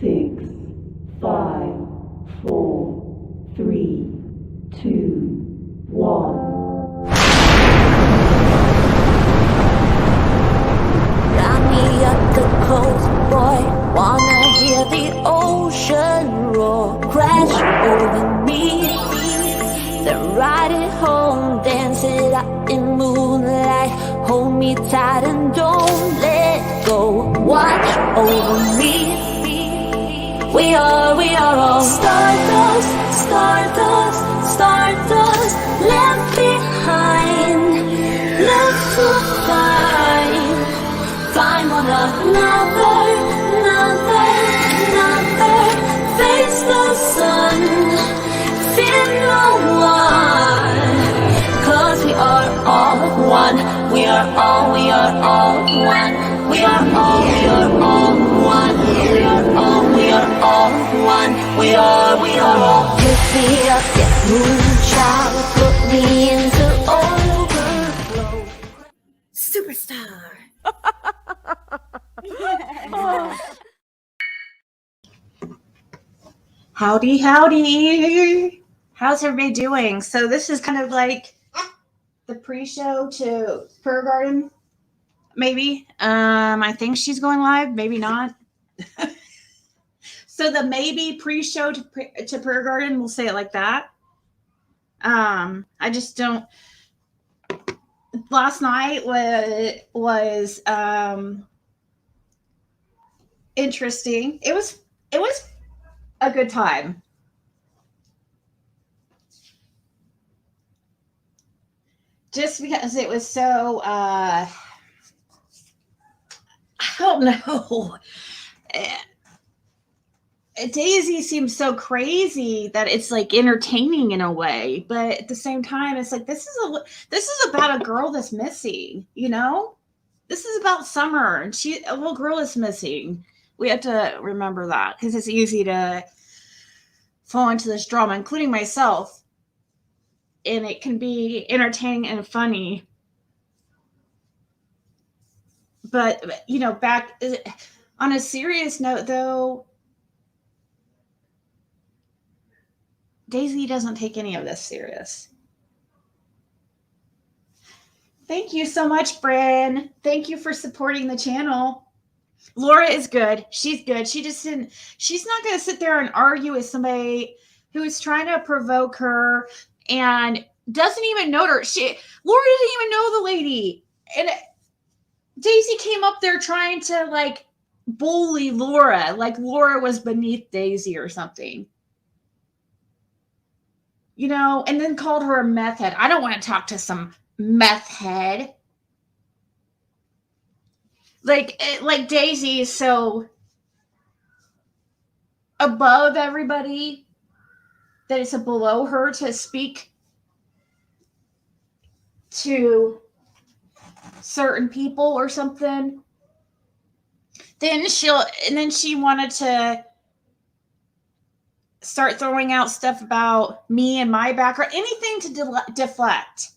6, 5, 4, 3, 2, 1. Got me up the coast, boy. Wanna hear the ocean roar, crash over me. Then ride it home, dance it out in moonlight. Hold me tight and don't let go. Watch over me. We are all stardust, stardust, stardust. Left behind, left to find. Find one another, face the sun, fear no one. 'Cause we are all one, we are all one. We are all one, we are all one. We are all. Pick me up, yeah, moonchild, put me into overflow. Superstar. Howdy. How's everybody doing? So this is kind of like the pre-show to Prayer Garden, maybe. I think she's going live, maybe not. So the maybe pre-show to Prayer Garden, we'll say it like that. I just don't. Last night was interesting. It was a good time. Just because it was so I don't know. Daisy seems so crazy that it's like entertaining in a way, but at the same time it's like this is about a girl that's missing, you know? This is about Summer, and a little girl is missing. We have to remember that because it's easy to fall into this drama, including myself. And it can be entertaining and funny. But, you know, back on a serious note, though, Daisy doesn't take any of this serious. Thank you so much, Bryn. Thank you for supporting the channel. Laura is good. She's good. She's not going to sit there and argue with somebody who is trying to provoke her and doesn't even know her. Laura didn't even know the lady. And Daisy came up there trying to like bully Laura, like Laura was beneath Daisy or something. You know, and then called her a meth head. I don't want to talk to some meth head. Like Daisy is so above everybody that it's below her to speak to certain people or something. Then she wanted to start throwing out stuff about me and my background, anything to deflect,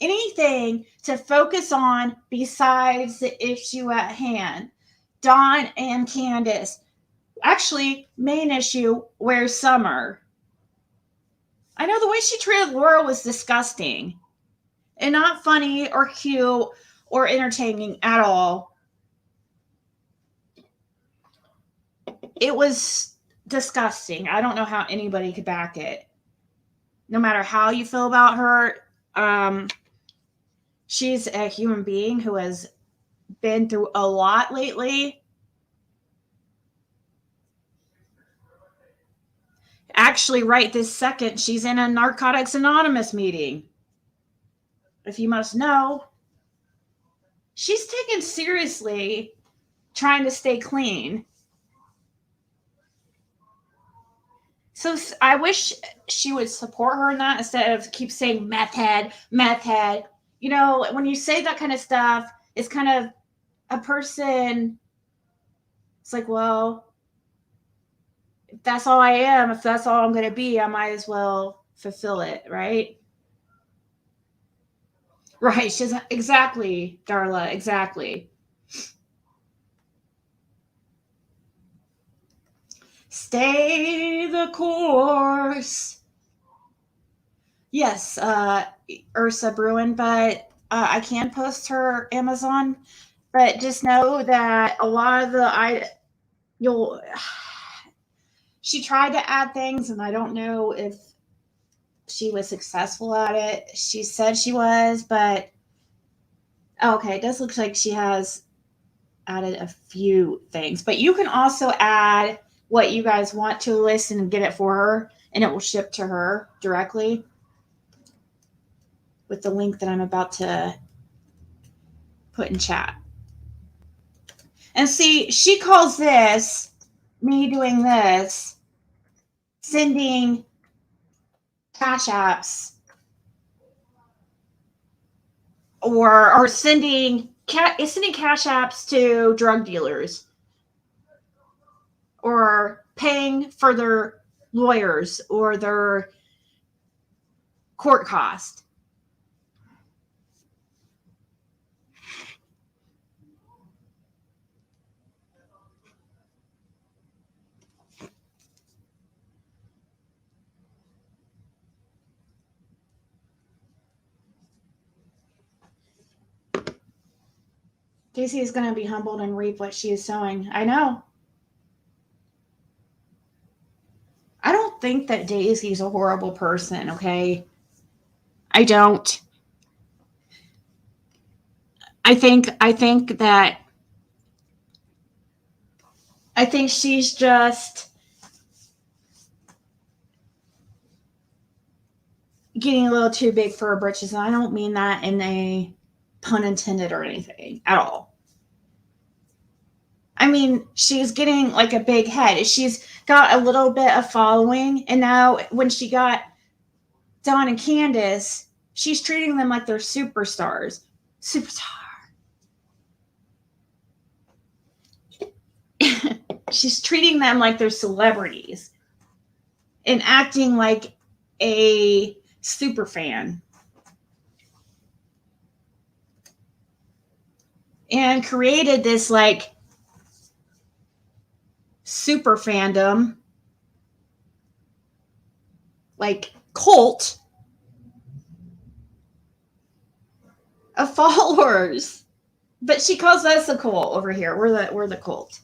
anything to focus on besides the issue at hand. Dawn and Candace. Actually, main issue, where's Summer? I know the way she treated Laura was disgusting and not funny or cute or entertaining at all. It was disgusting. I don't know how anybody could back it. No matter how you feel about her, she's a human being who has been through a lot lately. Actually, right this second, she's in a Narcotics Anonymous meeting. If you must know, she's taken seriously trying to stay clean. So I wish she would support her in that instead of keep saying meth head. You know, when you say that kind of stuff, it's kind of a person. It's like, well, if that's all I am, if that's all I'm going to be, I might as well fulfill it, right? Right. She's exactly, Darla, exactly. Stay the course. Yes, Ursa Bruin, but I can post her Amazon. But just know that a lot of you'll. She tried to add things, and I don't know if she was successful at it. She said she was, but okay, it does look like she has added a few things. But you can also add what you guys want to a list and get it for her, and it will ship to her directly with the link that I'm about to put in chat. And see, she calls this, me doing this, sending cash apps or sending cash apps to drug dealers or paying for their lawyers or their court cost. Casey is going to be humbled and reap what she is sowing. I know. I don't think that Daisy's a horrible person, okay? I don't. I think she's just getting a little too big for her britches, and I don't mean that in a pun intended or anything at all. I mean, she's getting like a big head. She's got a little bit of following, and now when she got Dawn and Candace, she's treating them like they're superstars. Superstar. She's treating them like they're celebrities and acting like a super fan. And created this like super fandom, like cult of followers. But she calls us a cult over here. We're the cult.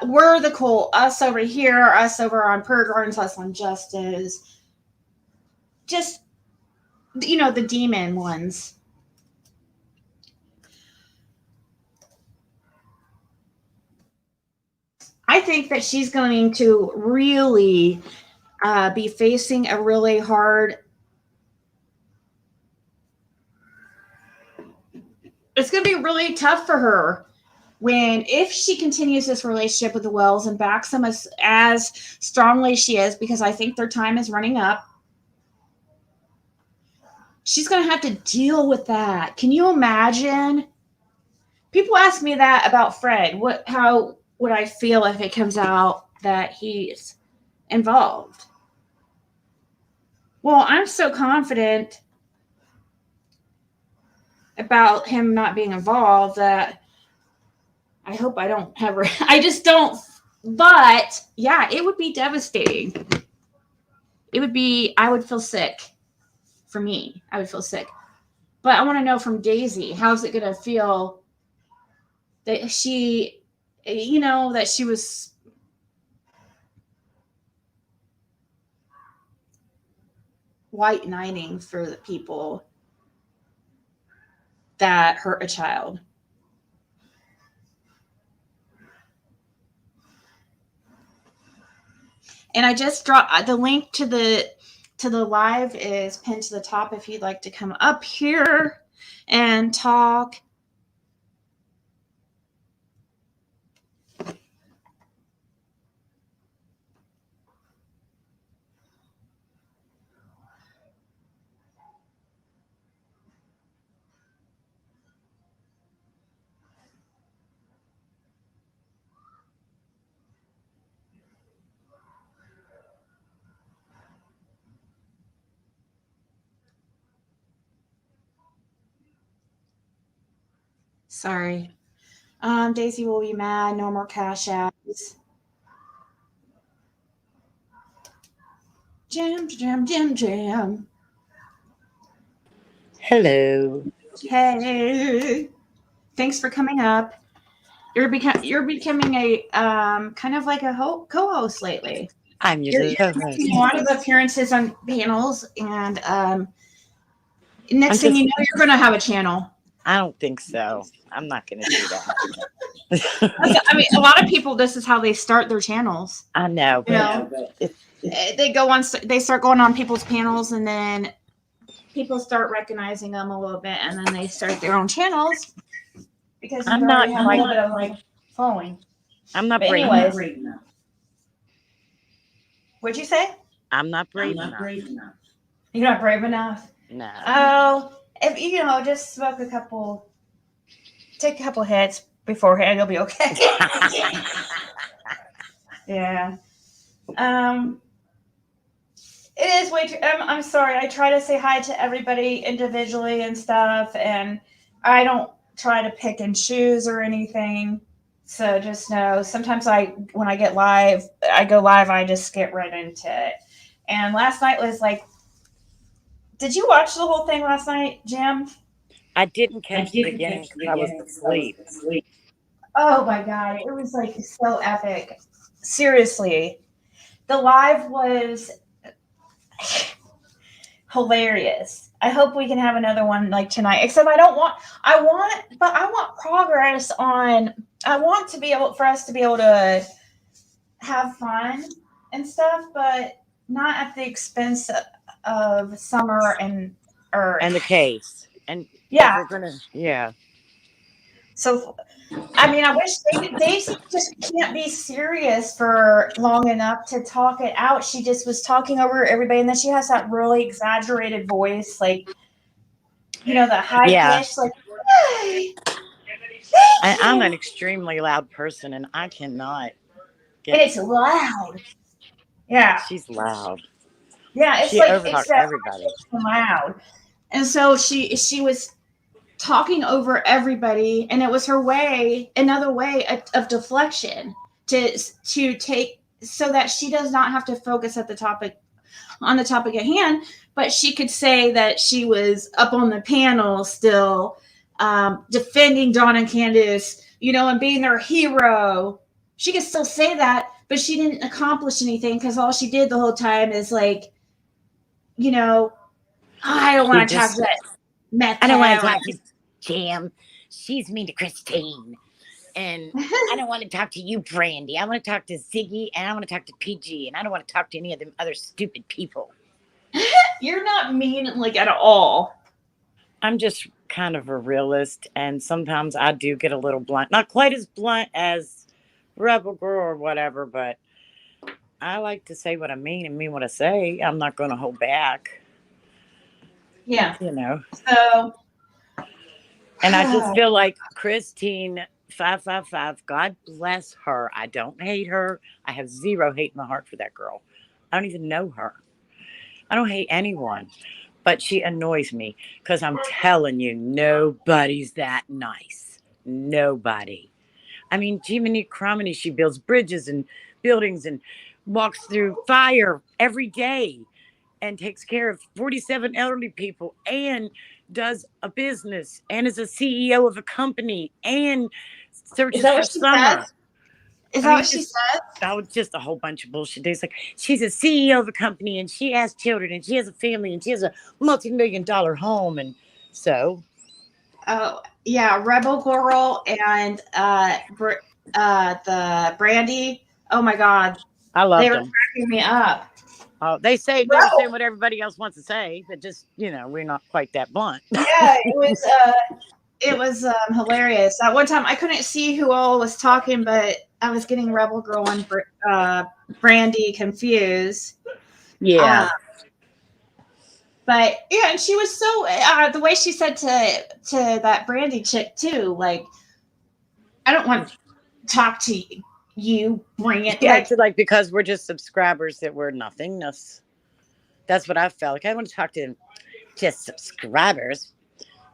We're the cult. Us over here, us over on Purr Gardens, us on Justice. Just, you know, the demon ones. I think that she's going to really be facing a really hard. It's going to be really tough for her if she continues this relationship with the Wells and backs them as strongly as she is, because I think their time is running up. She's going to have to deal with that. Can you imagine? People ask me that about Fred. How would I feel if it comes out that he's involved? Well, I'm so confident about him not being involved that I hope I don't ever. I just don't. But yeah, it would be devastating. It would be. I would feel sick. For me, I would feel sick. But I want to know from Daisy, how's it going to feel that she, you know, that she was white knighting for the people that hurt a child. And I just dropped the link to the live is pinned to the top if you'd like to come up here and talk. Sorry. Daisy will be mad. No more cash apps. Jam. Hello. Hey, thanks for coming up. You're becoming a kind of like a co-host lately. I'm You're usually the co-host. making a lot of appearances on panels, and next I'm thing just- you know, you're going to have a channel. I don't think so. I'm not going to do that. I mean, a lot of people, this is how they start their channels. I know, You but know, they start going on people's panels, and then people start recognizing them a little bit, and then they start their own channels because I'm you not already have a little bit of like following. I'm not But brave anyways, enough. what'd you say? I'm not brave enough. You're not brave enough. No. Oh, if you know, just take a couple hits beforehand, you'll be okay. Yeah. It is way too. I'm sorry. I try to say hi to everybody individually and stuff, and I don't try to pick and choose or anything. So just know, sometimes when I go live, I just get right into it. And last night was like, did you watch the whole thing last night, Jim? I didn't catch the beginning because I was asleep. Oh my God. It was like so epic. Seriously. The live was hilarious. I hope we can have another one like tonight. Except I want progress on. I want to be able for us to be able to have fun and stuff, but not at the expense of Summer and Earth. And the case. And yeah. we're gonna, yeah. So, I mean, I wish they just can't be serious for long enough to talk it out. She just was talking over everybody, and then she has that really exaggerated voice, like, you know, the high pitch, like, hey, I'm an extremely loud person, and I cannot and it's loud. Yeah. She's loud. Yeah, it's she like overtalks everybody. Loud. And so she was talking over everybody, and it was her another way of deflection to take, so that she does not have to focus on the topic at hand, but she could say that she was up on the panel still, defending Dawn and Candace, you know, and being their hero. She could still say that, but she didn't accomplish anything because all she did the whole time is like, you know, I don't want to talk to that. I don't want to talk to Jam. She's mean to Christine. And I don't want to talk to you, Brandy. I want to talk to Ziggy, and I want to talk to PG, and I don't want to talk to any of them other stupid people. You're not mean, like, at all. I'm just kind of a realist, and sometimes I do get a little blunt. Not quite as blunt as Rebel Girl or whatever, but I like to say what I mean and mean what I say. I'm not going to hold back. Yeah. You know. So. And I just feel like Christine 555, God bless her. I don't hate her. I have zero hate in my heart for that girl. I don't even know her. I don't hate anyone. But she annoys me because I'm telling you, nobody's that nice. Nobody. I mean, Jiminy Crominy, she builds bridges and buildings and walks through fire every day and takes care of 47 elderly people and does a business and is a CEO of a company and searches for Summer. Is that what she said? That was just a whole bunch of bullshit. It's like, she's a CEO of a company and she has children and she has a family and she has a multi-million-dollar home. And so. Oh, yeah. Rebel Girl and the Brandy. Oh, my God. I love them. They were cracking me up. Oh, they say they're saying what everybody else wants to say, but just, you know, we're not quite that blunt. Yeah, it was hilarious. At one time, I couldn't see who all was talking, but I was getting Rebel Girl and Brandy confused. Yeah. But yeah, and she was so the way she said to that Brandy chick too, like, I don't want to talk to you, bring it. Yeah, like because we're just subscribers that we're nothingness. That's what I felt like. I want to talk to just subscribers,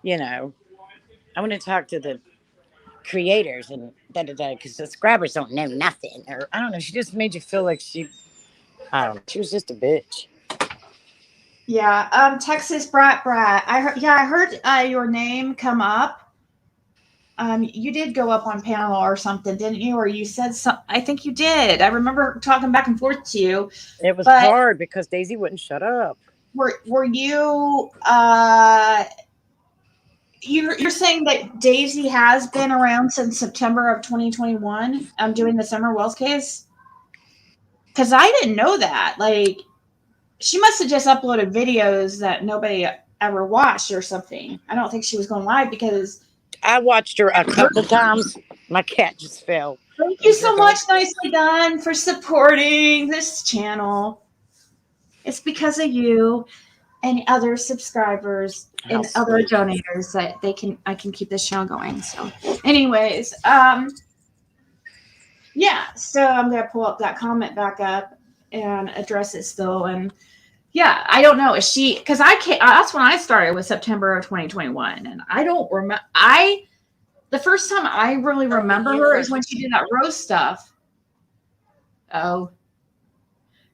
you know. I want to talk to the creators and because subscribers don't know nothing. Or I don't know. She just made you feel like she was just a bitch. Yeah. Texas Brat. I heard. Yeah, I heard your name come up. You did go up on panel or something, didn't you? Or you said some. I think you did. I remember talking back and forth to you. It was But hard because Daisy wouldn't shut up. were you you're saying that Daisy has been around since September of 2021, doing the Summer Wells case? Because I didn't know that. Like, she must have just uploaded videos that nobody ever watched or something. I don't think she was going live because. I watched her a couple times. My cat just fell Thank you into so the much, Nicely Done, for supporting this channel. It's because of you and other subscribers How and other sweet. donators that I can keep this channel going. So, anyways, yeah, so I'm gonna pull up that comment back up and address it still. And yeah, I don't know. Is she, because I can't, that's when I started with September of 2021. And I don't remember, the first time I really remember her is when she did that rose stuff. Oh,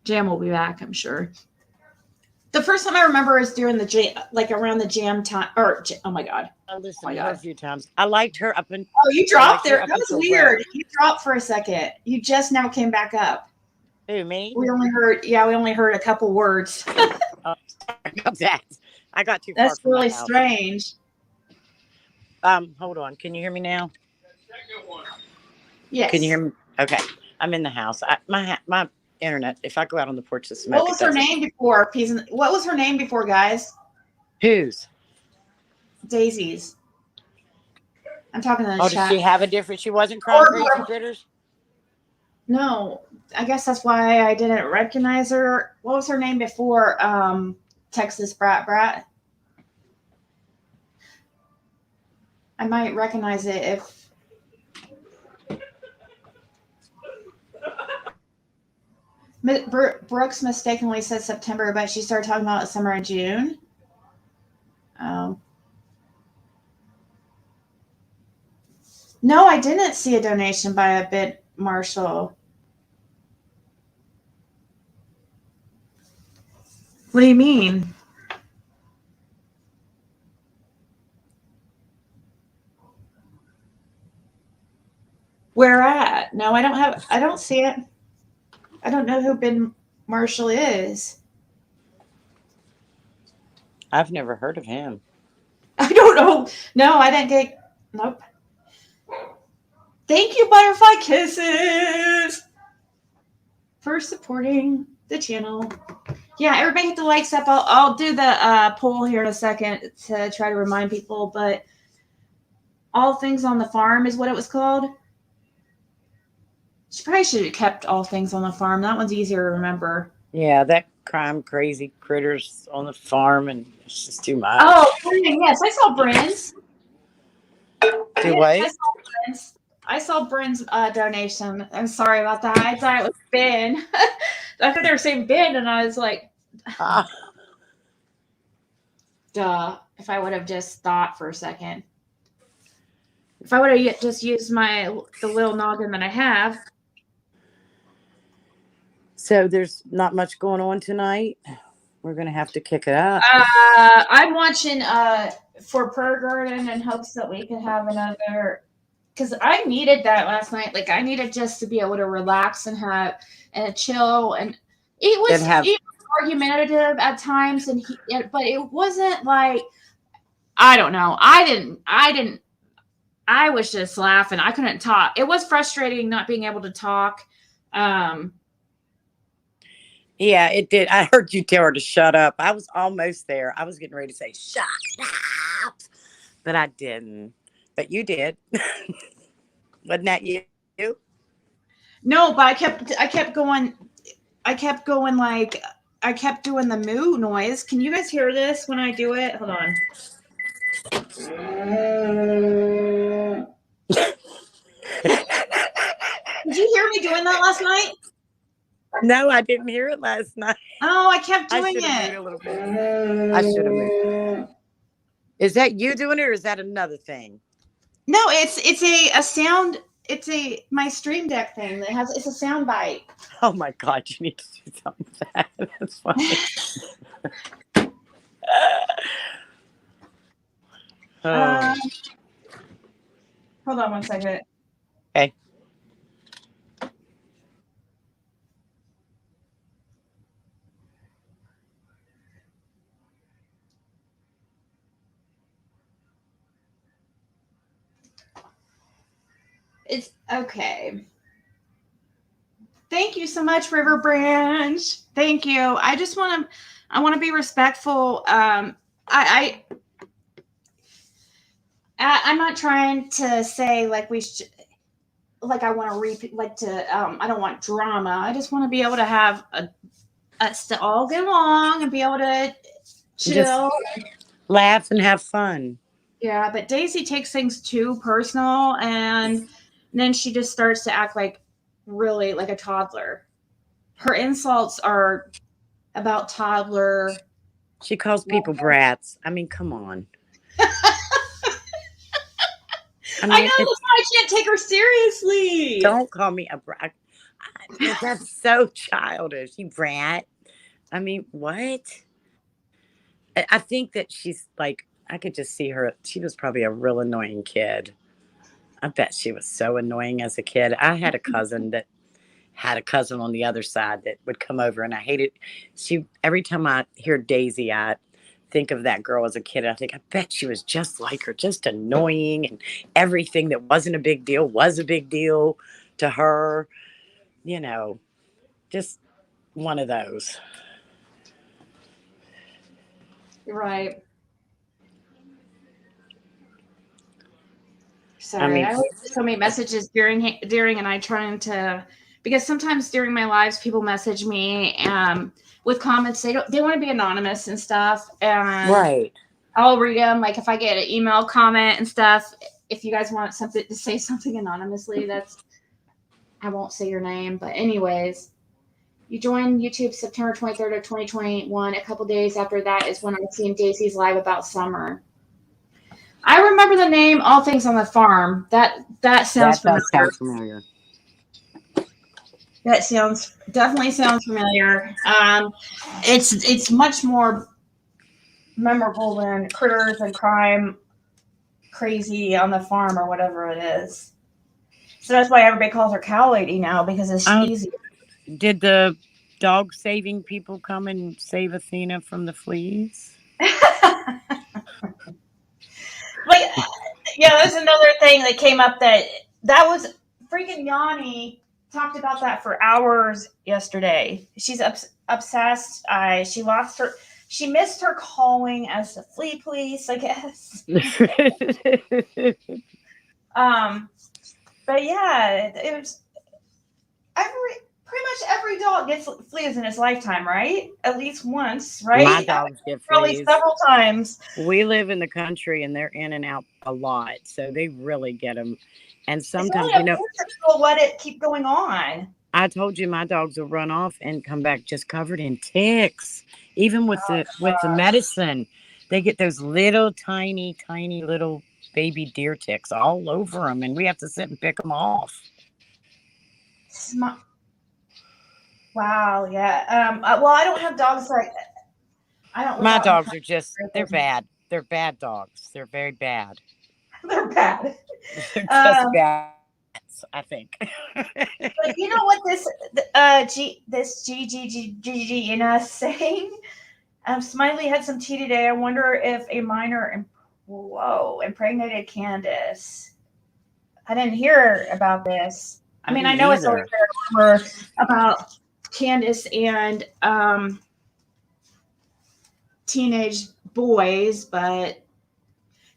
Jam will be back, I'm sure. The first time I remember is during the jam, like around the jam time, or, oh my God. I listened Oh my to her a God. few times. I liked her up in. Oh, you I dropped liked her there. up That was until weird. Rose. You dropped for a second. You just now came back up. Who, me? We only heard a couple words. Oh, sorry about that. I got too far That's from the really house. strange. Hold on. Can you hear me now? Yes. Can you hear me? Okay. I'm in the house. My internet. If I go out on the porch to smoke, What was her name before? What was her name before, guys? Whose? Daisy's. I'm talking to the Oh, chat. did she have a different? She wasn't Crime Crazy Critters. No, I guess that's why I didn't recognize her. What was her name before Texas Brat? I might recognize it if. Brooks mistakenly said September, but she started talking about summer in June. No, I didn't see a donation by a bit Marshall. What do you mean? Where at? No, I don't see it. I don't know who Ben Marshall is. I've never heard of him. I don't know. No, I didn't get. Nope. Thank you, Butterfly Kisses, for supporting the channel. Yeah, everybody hit the likes up. I'll do the poll here in a second to try to remind people, but All Things on the Farm is what it was called. She probably should have kept All Things on the Farm. That one's easier to remember. Yeah, that Crime Crazy Critters on the farm, and it's just too much. Oh, yes, I saw Bryn's. Do what? I saw Bryn's donation. I'm sorry about that. I thought it was Ben. I thought they were saying Ben, and I was like, duh. If I would have just thought for a second. If I would have just used the little noggin that I have. So there's not much going on tonight. We're gonna have to kick it up. I'm watching for Prayer Garden in hopes that we can have another, because I needed that last night. Like, I needed just to be able to relax and have and chill, and it was argumentative at times, but it wasn't like, I don't know. I was just laughing. I couldn't talk. It was frustrating not being able to talk. Yeah, it did. I heard you tell her to shut up. I was almost there. I was getting ready to say, shut up. But I didn't. But you did. Wasn't that you? No, but I kept going like, I kept doing the moo noise. Can you guys hear this when I do it? Hold on. Did you hear me doing that last night? No, I didn't hear it last night. Oh, I kept doing it. A little bit. I should have moved. Is that you doing it, or is that another thing? No, it's a sound. It's my Stream Deck thing that it's a sound bite. Oh my God, you need to do something with that. That's funny. Oh, Hold on one second. okay. It's okay. Thank you so much, River Branch. Thank you. I want to be respectful. I'm not trying to say like we should, like I want to repeat, like to, I don't want drama. I just want to be able to have us to all get along and be able to chill. Laugh and have fun. Yeah, but Daisy takes things too personal, and then she just starts to act like really like a toddler. Her insults are about toddler. She calls people brats. I mean, come on. I know, that's why I can't take her seriously. Don't call me a brat. That's so childish. You brat. I mean, what? I think that she's like, I could just see her. She was probably a real annoying kid. I bet she was so annoying as a kid. I had a cousin that had a cousin on the other side that would come over, and I hated. Every time I hear Daisy, I think of that girl as a kid. I think, I bet she was just like her, just annoying, and everything that wasn't a big deal was a big deal to her. You know, just one of those. Right. Sorry, I always get so many messages during, and I trying to, because sometimes during my lives people message me with comments they want to be anonymous and stuff, and Right. I'll read them. Like if I get an email comment and stuff, if you guys want something to say something anonymously, I won't say your name, but anyways. You joined YouTube September 23rd of 2021. A couple days after that is when I seen Daisy's live about summer. I remember the name All Things on the Farm. That sounds familiar. Sounds familiar. That definitely sounds familiar. It's much more memorable than Critters and Crime Crazy on the Farm or whatever it is. So that's why everybody calls her Cow Lady now, because it's easy. Did the dog saving people come and save Athena from the fleas? Like, yeah, that's another thing that came up that was freaking Yanni talked about that for hours yesterday. She's obsessed. She missed her calling as the flea police, I guess. But yeah, it was pretty much every dog gets fleas in his lifetime, right? At least once, right? My dogs get probably fleas. Several times. We live in the country and they're in and out a lot, so they really get them. And sometimes, we'll let it keep going on. I told you my dogs will run off and come back just covered in ticks. Even with the medicine, they get those little tiny little baby deer ticks all over them, and we have to sit and pick them off. Wow, yeah. Well, I don't have dogs like that. My dogs are they're bad. They're bad dogs. They're very bad. They're bad. They're just bad, I think. But you know what this GGGGGNS saying? Smiley had some tea today. I wonder if a minor impregnated Candace. I didn't hear about this. I mean, I know it's always a rumor about Candace and teenage boys, but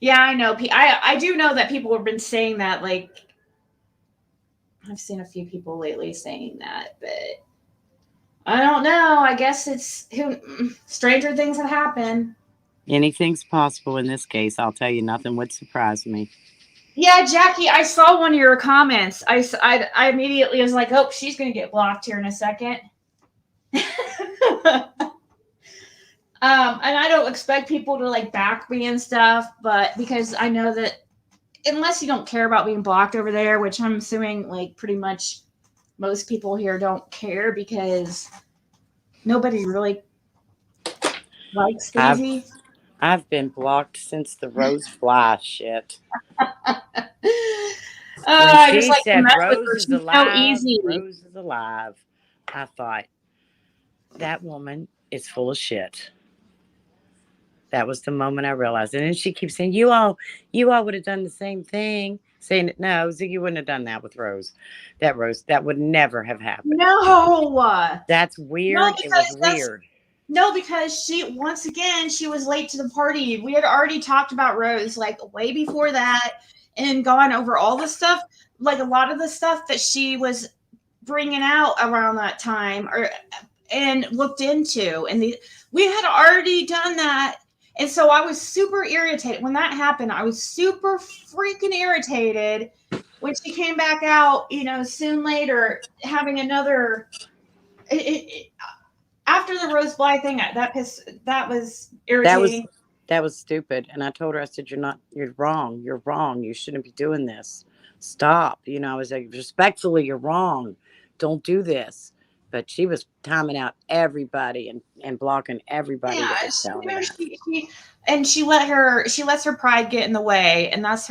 yeah, I know. I do know that people have been saying that. Like, I've seen a few people lately saying that, but I don't know. I guess stranger things have happened. Anything's possible in this case. I'll tell you, nothing would surprise me. Yeah, Jackie, I saw one of your comments. I immediately was like, oh, she's going to get blocked here in a second. And I don't expect people to like back me and stuff, but because I know that unless you don't care about being blocked over there, which I'm assuming like pretty much most people here don't care because nobody really likes Daisy. I've been blocked since the Rose Fly shit. When I just she like to said mess with Rose her. is She's so alive, easy. Rose is alive, I thought, that woman is full of shit. That was the moment I realized. And then she keeps saying, you all would have done the same thing. Saying it, no, Ziggy wouldn't have done that with Rose. That would never have happened. No. That's No, weird. It was because weird. no, because once again, she was late to the party. We had already talked about Rose like way before that and gone over all the stuff, like a lot of the stuff that she was bringing out around that time and looked into. And we had already done that. And so I was super irritated when that happened. I was super freaking irritated when she came back out, soon later, having another. After the Rose Bly thing, that was irritating. That was stupid. And I told her, I said, you're wrong. You're wrong. You shouldn't be doing this. Stop. I was like, respectfully, you're wrong. Don't do this. But she was timing out everybody and blocking everybody that was telling her that. She lets her pride get in the way, and that's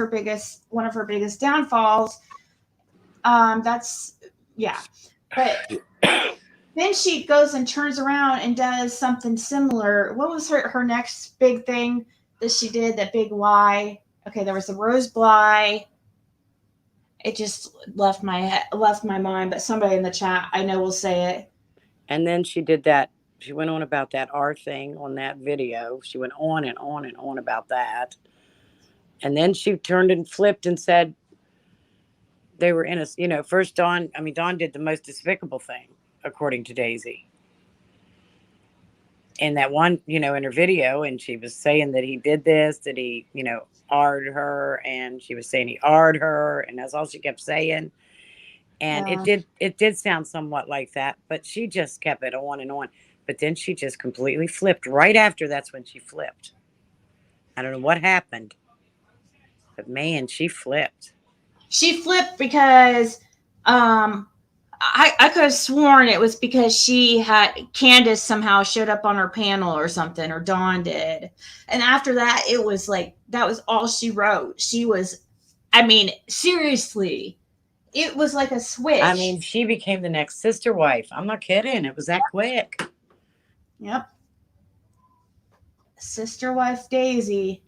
one of her biggest downfalls. That's yeah. But then she goes and turns around and does something similar. What was her next big thing that she did? That big lie. Okay, there was the Rose Bly. It just left my mind, but somebody in the chat I know will say it. And then she did that. She went on about that R thing on that video. She went on and on and on about that. And then she turned and flipped and said they were in a, first Dawn did the most despicable thing, according to Daisy. In that one, in her video, and she was saying that he did this, that he, R'd her, and she was saying he R'd her, and that's all she kept saying. And it did sound somewhat like that, but she just kept it on and on. But then she just completely flipped. Right after, that's when she flipped. I don't know what happened, but man, she flipped. She flipped because I could have sworn it was because Candace somehow showed up on her panel or something, or Dawn did. And after that, it was like, that was all she wrote. She was, seriously, it was like a switch. She became the next sister wife. I'm not kidding. It was that quick. Yep. Sister wife Daisy.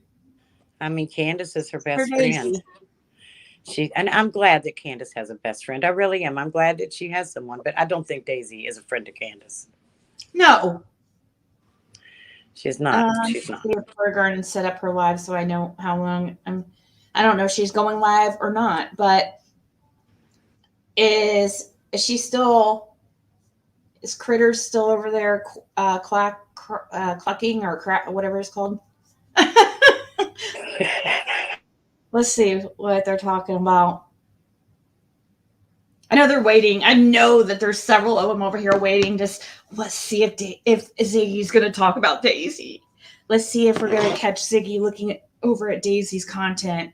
Candace is her best friend. And I'm glad that Candace has a best friend. I really am. I'm glad that she has someone, but I don't think Daisy is a friend to Candace. No. She's not. She's not. And set up her live so I know how long I don't know if she's going live or not, but is Critters still over there clucking or whatever it's called? Let's see what they're talking about. I know they're waiting. I know that there's several of them over here waiting. Just let's see if Ziggy's going to talk about Daisy. Let's see if we're going to catch Ziggy looking over at Daisy's content.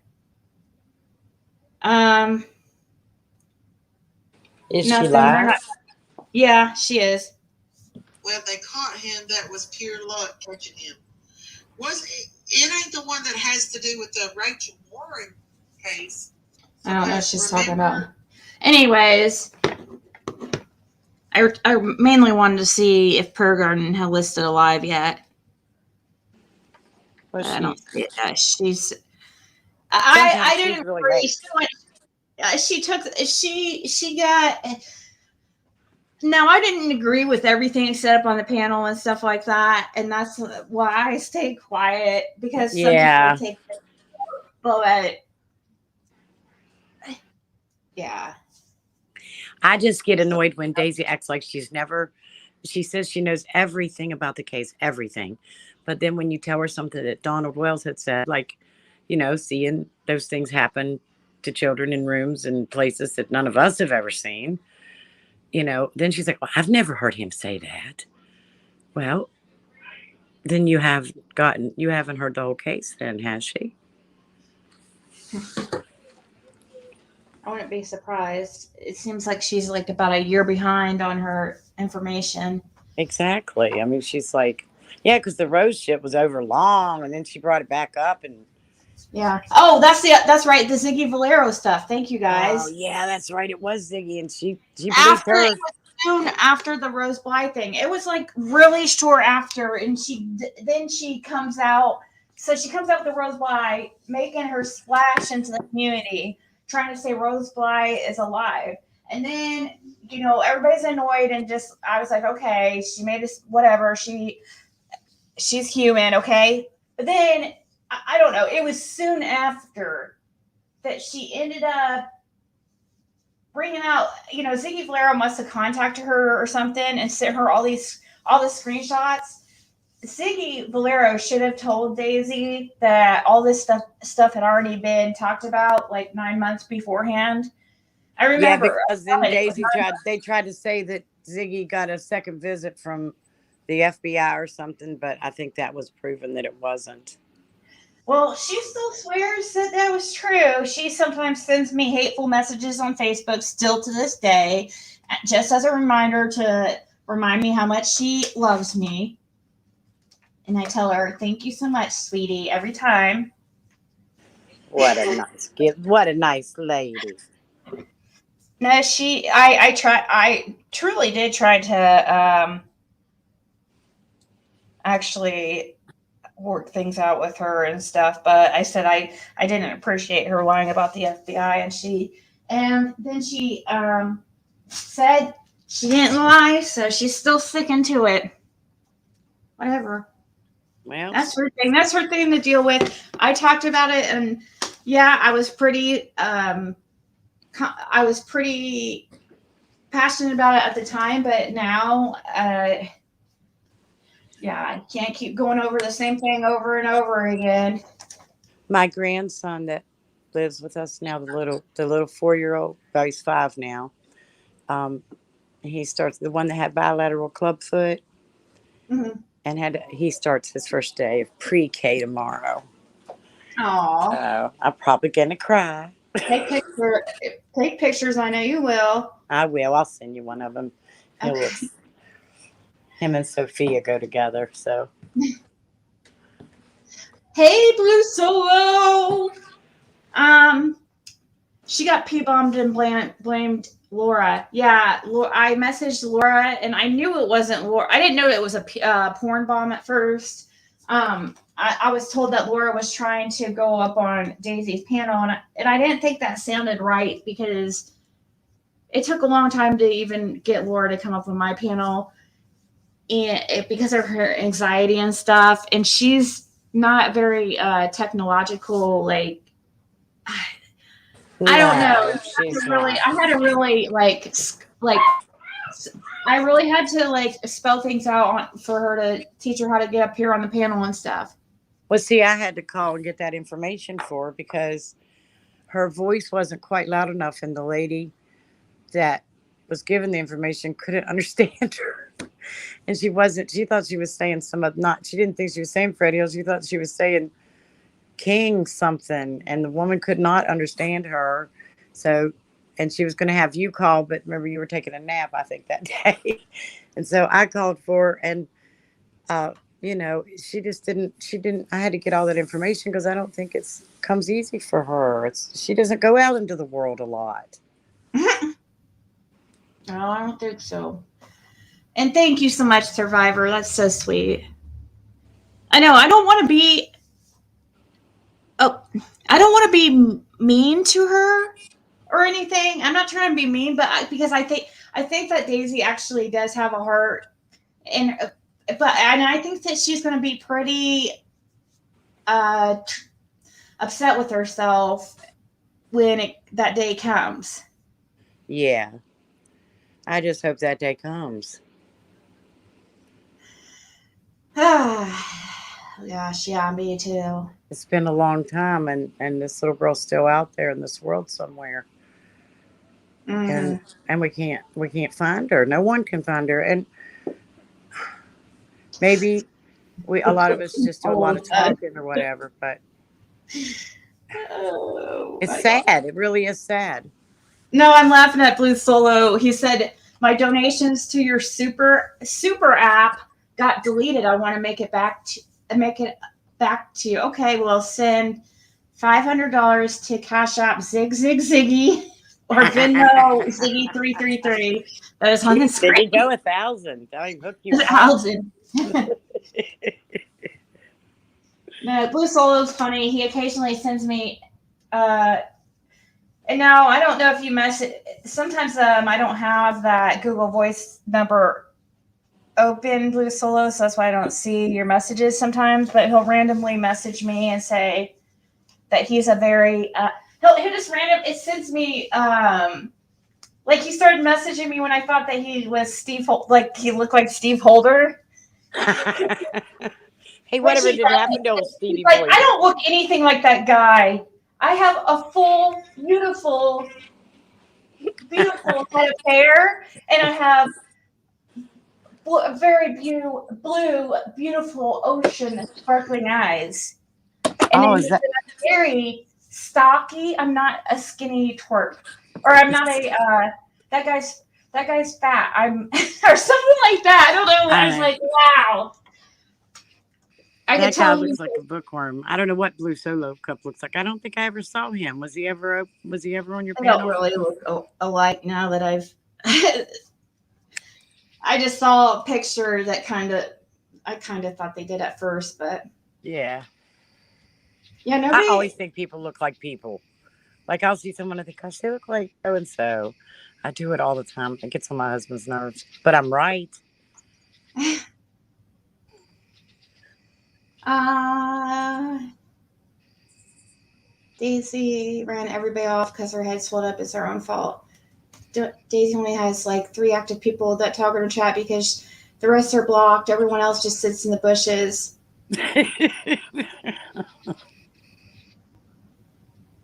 Is she live? Yeah, she is. Well, they caught him. That was pure luck catching him. It ain't the one that has to do with the Rachel Warren case. I don't know what she's talking about. Anyways, I mainly wanted to see if Prayer Garden had listed alive yet. I don't see it. I didn't really agree. She got. Now, I didn't agree with everything set up on the panel and stuff like that, and that's why I stayed quiet, because some people take it, but yeah. I just get annoyed when Daisy acts like she says she knows everything about the case, everything. But then when you tell her something that Donald Wells had said, like, seeing those things happen to children in rooms and places that none of us have ever seen, then she's like, well, I've never heard him say that. Well, then you haven't heard the whole case then, has she? I wouldn't be surprised. It seems like she's like about a year behind on her information. Exactly. She's like, Yeah, because the rose shit was over long, and then she brought it back up, and Yeah. Oh, that's right. The Ziggy Valero stuff. Thank you oh guys. yeah, that's right. It was Ziggy, and she believed After her. it was soon after the Rose Bly thing, it was like really short after, and then she comes out. So she comes out with the Rose Bly, making her splash into the community, trying to say Rose Bly is alive. And then everybody's annoyed, and just I was like, okay, she made this whatever. She's human, okay. But then I don't know. It was soon after that she ended up bringing out, Ziggy Valero must have contacted her or something and sent her all the screenshots. Ziggy Valero should have told Daisy that all this stuff had already been talked about like 9 months beforehand. I Yeah, remember. because then they tried to say that Ziggy got a second visit from the FBI or something, but I think that was proven that it wasn't. Well, she still swears that was true. She sometimes sends me hateful messages on Facebook still to this day, just as a reminder to remind me how much she loves me. And I tell her, thank you so much, sweetie, every time. What a nice gift. What a nice lady. No, I truly did try to actually work things out with her and stuff, but I said I didn't appreciate her lying about the FBI, and then she said she didn't lie, so she's still sticking to it. Whatever. Well, That's her thing. That's her thing to deal with. I talked about it, and yeah, I was pretty passionate about it at the time, but now yeah, I can't keep going over the same thing over and over again. my grandson that lives with us now, the little 4-year-old, well, he's 5 now. He starts the one that had bilateral clubfoot, Mm-hmm. and he starts his first day of pre-K tomorrow. Aw. So I'm probably gonna cry. Take pictures. I know you will. I will. I'll send you one of them. Okay. Him and Sophia go together. So Hey, Blue Solo. She got P-bombed and blamed Laura. Yeah, I messaged Laura, and I knew it wasn't Laura. I didn't know it was a porn bomb at first. I was told that Laura was trying to go up on Daisy's panel, and I didn't think that sounded right because it took a long time to even get Laura to come up on my panel, and because of her anxiety and stuff. And she's not very technological. Like, I don't know. I had to really I really had to spell things out for her to teach her how to get up here on the panel and stuff. Well, see, I had to call and get that information for her because her voice wasn't quite loud enough, and the lady that was given the information couldn't understand her. And she thought she was saying she didn't think she was saying Freddie Hill. She thought she was saying King something, and the woman could not understand her. So, and she was going to have you call, but remember you were taking a nap, I think, that day. And so I called for her, and she didn't. I had to get all that information because I don't think it comes easy for her. She doesn't go out into the world a lot. No, I don't think so. And thank you so much, Survivor. That's so sweet. I know. I don't want to be mean to her or anything. I'm not trying to be mean, but because I think that Daisy actually does have a heart, and I think that she's going to be pretty upset with herself when that day comes. Yeah. I just hope that day comes. Gosh, yeah, me too. It's been a long time, and this little girl's still out there in this world somewhere. And we can't find her. No one can find her. And maybe a lot of us just do a lot of talking or whatever, but it's sad. It really is sad. No, I'm laughing at Blue Solo. He said, my donations to your super app got deleted. I want to make it back to you. Okay, well, send $500 to Cash App Zig Zig Ziggy or Venmo Ziggy 333. That is on the They screen. could go 1,000. I hook you up. 1,000. No, Blue Solo's funny. He occasionally sends me, and now I don't know if you message. Sometimes I don't have that Google Voice number open, Blue Solo, so that's why I don't see your messages sometimes. But he'll randomly message me and say that he's a very he'll just random. It sends me like he started messaging me when I thought that he was like he looked like Steve Holder. Hey, whatever did happen to old Stevie Like, Boy? I don't look anything like that guy. I have a full, beautiful head of hair, and I have very blue, beautiful ocean sparkling eyes. And Oh, then is that? I'm very stocky. I'm not a skinny twerp, or I'm not a that guy's fat. I'm or something like that. I don't know. I was like, wow. I could That guy tell looks like a bookworm. I don't know what Blue Solo Cup looks like. I don't think I ever saw him. Was he ever on your they don't panel? really look alike now that I've. I just saw a picture that I kind of thought they did at first, but Yeah. yeah, I nobody. always think people look like people. Like I'll see someone and think, gosh, they look like so and so. I do it all the time. It gets on my husband's nerves, but I'm right. Daisy ran everybody off because her head swelled up. It's her own fault. Daisy only has like 3 active people that talk in her chat because the rest are blocked. Everyone else just sits in the bushes.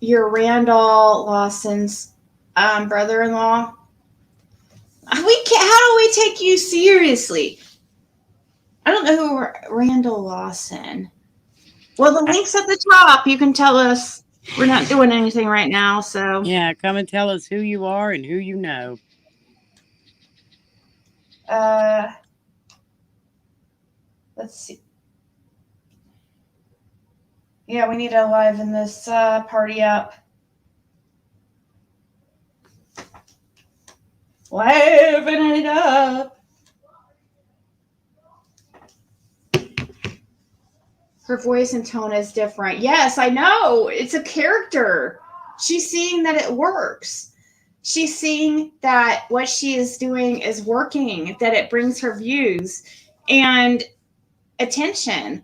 You're Randall Lawson's brother-in-law. How do we take you seriously? I don't know who Randall Lawson. Well, the link's at the top. You can tell us. We're not doing anything right now, so Yeah, come and tell us who you are and who you know. Let's see. Yeah, we need to liven this party up. Liven it up. Her voice and tone is different. Yes, I know. It's a character. She's seeing that it works. She's seeing that what she is doing is working, that it brings her views and attention.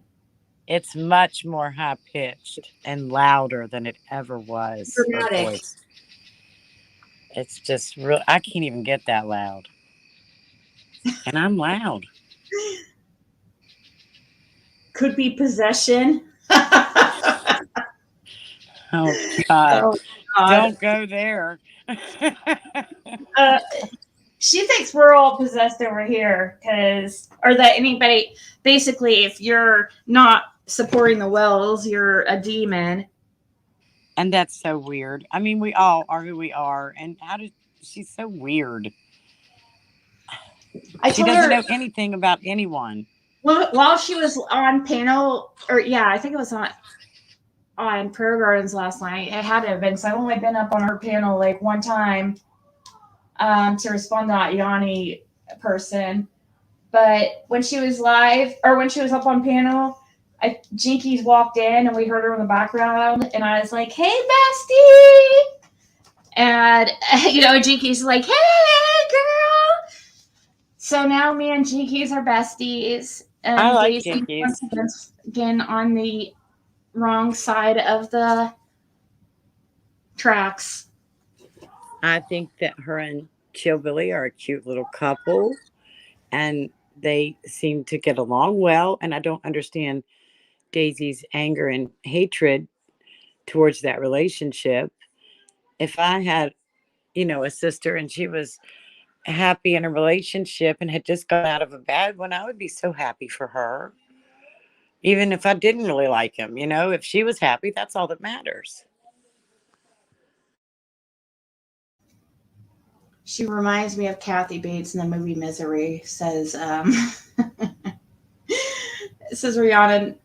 It's much more high pitched and louder than it ever was. Her Dramatic. voice. It's just real. I can't even get that loud. And I'm loud. Could be possession. Oh, God. Oh, God. Don't go there. She thinks we're all possessed over here or that anybody, basically, if you're not supporting the Wells, you're a demon. And that's so weird. I mean, we all are who we are. And she's so weird. She doesn't know anything about anyone. While she was on panel, I think it was on Prayer Gardens last night. It had to have been, so I've only been up on her panel like one time to respond to that Yanni person. But when she was live, or when she was up on panel, Jinkies walked in and we heard her in the background, and I was like, "Hey, bestie!" And Jinkies like, "Hey, girl!" So now me and Jinkies are besties. And I like Jinkies. Again, on the wrong side of the tracks. I think that her and Chillbilly are a cute little couple, and they seem to get along well. And I don't understand Daisy's anger and hatred towards that relationship. If I had, a sister and she was happy in a relationship and had just got out of a bad one, I would be so happy for her. Even if I didn't really like him, if she was happy, that's all that matters. She reminds me of Kathy Bates in the movie Misery, says says Rihanna.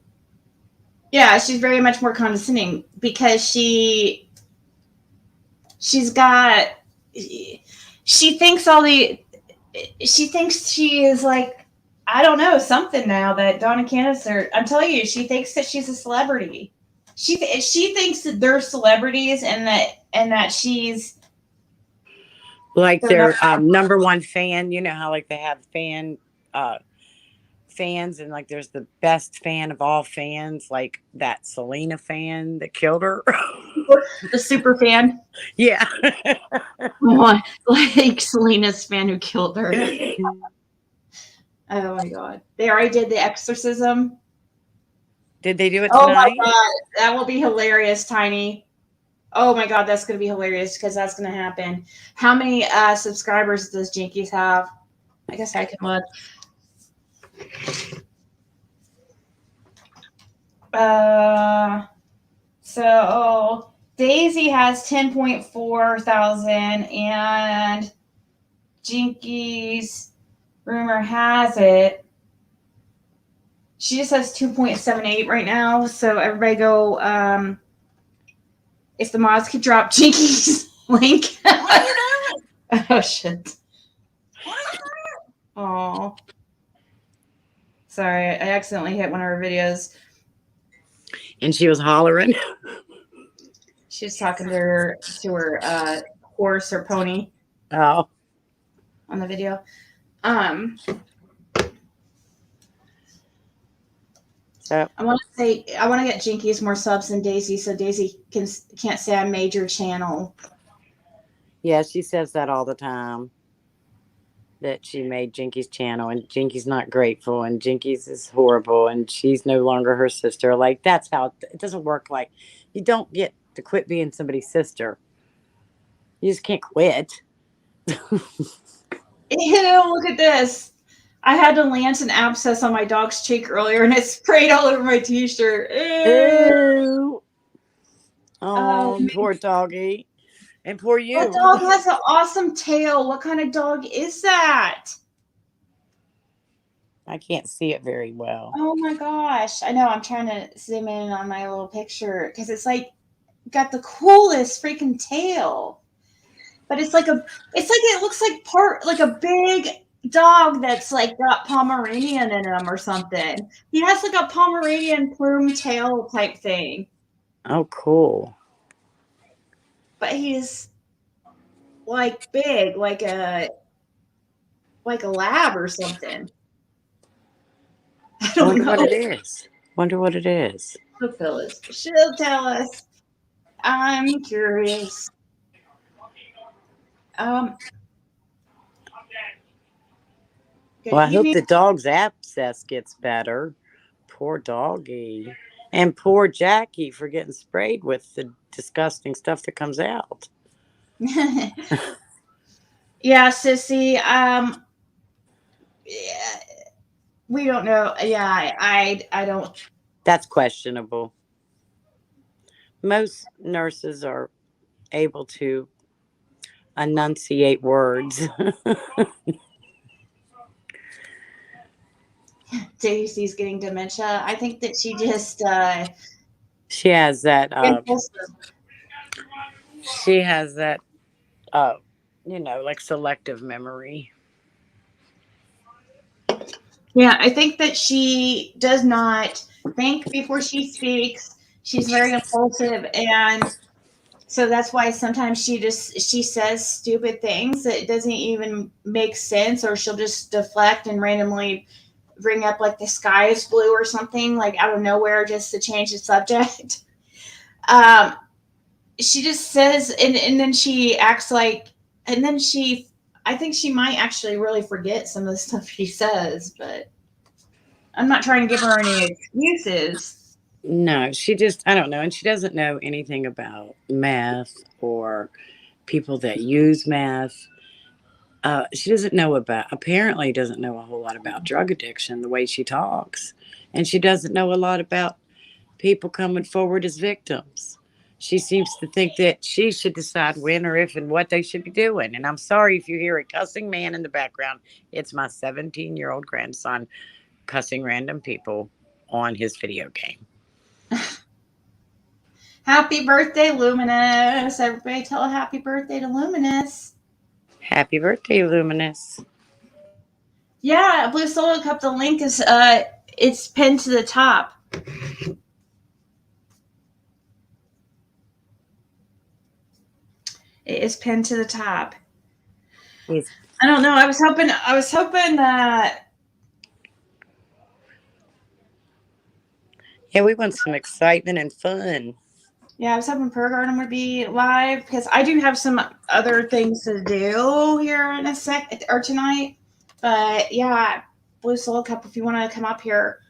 Yeah, she's very much more condescending because she's got, she thinks she is like, I don't know, something now that Donna Candace, I'm telling you, she thinks that she's a celebrity. She thinks that they're celebrities and that she's Like their their number one fan. You know how like they have fans, and like there's the best fan of all fans, like that Selena fan that killed her. the super fan. Yeah. Like Selena's fan who killed her. Oh my god. They already did the exorcism. Did they do it Oh my tonight? god. That will be hilarious, Tiny. Oh my god, that's gonna be hilarious because that's gonna happen. How many subscribers does Jinkies have? I guess I can look. So Daisy has 10.4 thousand and Jinkies, rumor has it, she just has 2.78 right now. So everybody go, if the mods could drop Jinkies link. What are you doing? Oh shit. What are you doing? Oh. Sorry, I accidentally hit one of her videos. And she was hollering. She was talking to her horse or pony Oh. on the video. So I want to get Jinkies more subs than Daisy, so Daisy can't say I made your channel. yeah, she says that all the time. That she made Jinky's channel, and Jinky's not grateful, and Jinky's is horrible, and she's no longer her sister. Like, that's how it doesn't work. Like, you don't get to quit being somebody's sister. You just can't quit. Ew, look at this. I had to lance an abscess on my dog's cheek earlier, and it sprayed all over my t-shirt. Ew. Oh, poor doggy. And poor you. That dog has an awesome tail. What kind of dog is that? I can't see it very well. Oh my gosh. I know. I'm trying to zoom in on my little picture because it's like got the coolest freaking tail. But it looks like a big dog that's like got Pomeranian in him or something. He has like a Pomeranian plume tail type thing. Oh, cool. But he's like big, like a lab or something. I don't Wonder know what it is. Wonder what it is. She'll tell us. I'm curious. Well, I hope the dog's abscess gets better. Poor doggy. And poor Jackie for getting sprayed with the disgusting stuff that comes out. Yeah, sissy. Yeah, we don't know. Yeah, I don't. That's questionable. Most nurses are able to enunciate words. Daisy's getting dementia. I think that she just she has that like selective memory. Yeah, I think that she does not think before she speaks. She's very impulsive, and so that's why sometimes she says stupid things that doesn't even make sense, or she'll just deflect and randomly bring up like the sky is blue or something like out of nowhere just to change the subject. She just says, and then she acts like, and then I think she might actually really forget some of the stuff she says, but I'm not trying to give her any excuses. No, I don't know. And she doesn't know anything about meth or people that use meth. She apparently doesn't know a whole lot about drug addiction the way she talks. And she doesn't know a lot about people coming forward as victims. She seems to think that she should decide when or if and what they should be doing. And I'm sorry if you hear a cussing man in the background. It's my 17-year-old grandson cussing random people. on his video game. Happy birthday, Luminous. Everybody tell a happy birthday to Luminous. Happy birthday, Luminous. Yeah, Blue Solo Cup, the link is it's pinned to the top. It is pinned to the top. He's I don't know. I was hoping that Yeah, we want some excitement and fun. yeah, I was hoping Pearl Garden would be live because I do have some other things to do here in a sec or tonight. But yeah, Blue Solo Cup, if you want to come up here.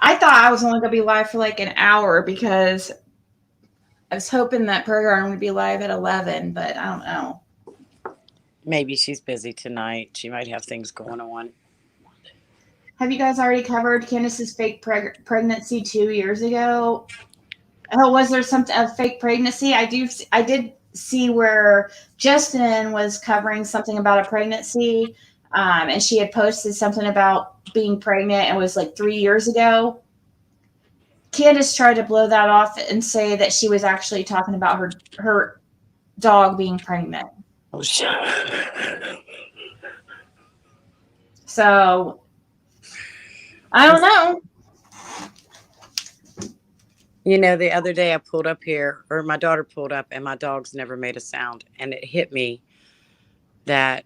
I thought I was only going to be live for like an hour because I was hoping that Pearl Garden would be live at 11, but I don't know. Maybe she's busy tonight. She might have things going on. Have you guys already covered Candace's fake pregnancy 2 years ago? Oh, was there a fake pregnancy? I did see where Justin was covering something about a pregnancy, and she had posted something about being pregnant. And it was like 3 years ago. Candace tried to blow that off and say that she was actually talking about her dog being pregnant. Oh, shit. So I don't know. You know, the other day I pulled up here, or my daughter pulled up, and my dogs never made a sound. And it hit me that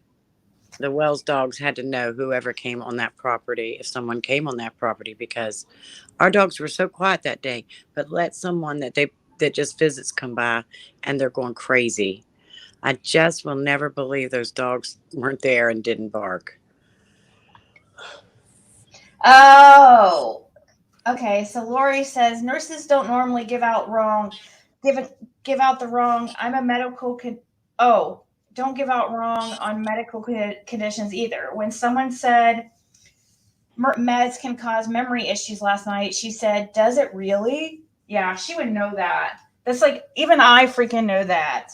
the Wells dogs had to know whoever came on that property, if someone came on that property, because our dogs were so quiet that day. But let someone that just visits come by, and they're going crazy. I just will never believe those dogs weren't there and didn't bark. Oh, okay. So Lori says nurses don't normally give out the wrong. I'm a medical. Don't give out wrong on medical conditions either. When someone said meds can cause memory issues last night, she said, "Does it really?" Yeah, she would know that. That's like even I freaking know that.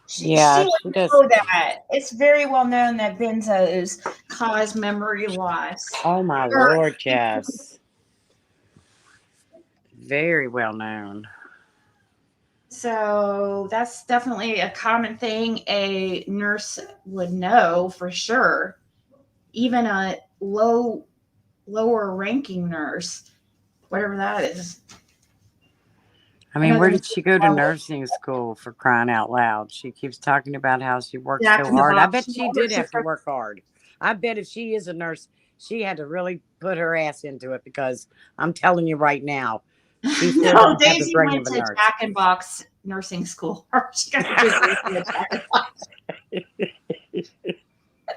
She does. know that. It's very well known that benzos cause memory loss. Oh my Lord, yes. Very well known. So that's definitely a common thing a nurse would know for sure. Even a lower ranking nurse, whatever that is. I mean, where did she go to nursing school, for crying out loud? She keeps talking about how she worked so hard. I bet she did have to work hard. I bet if she is a nurse, she had to really put her ass into it, because I'm telling you right now, she still doesn't have the brain of a nurse. Jack in Box nursing school. She got a Jack in Box.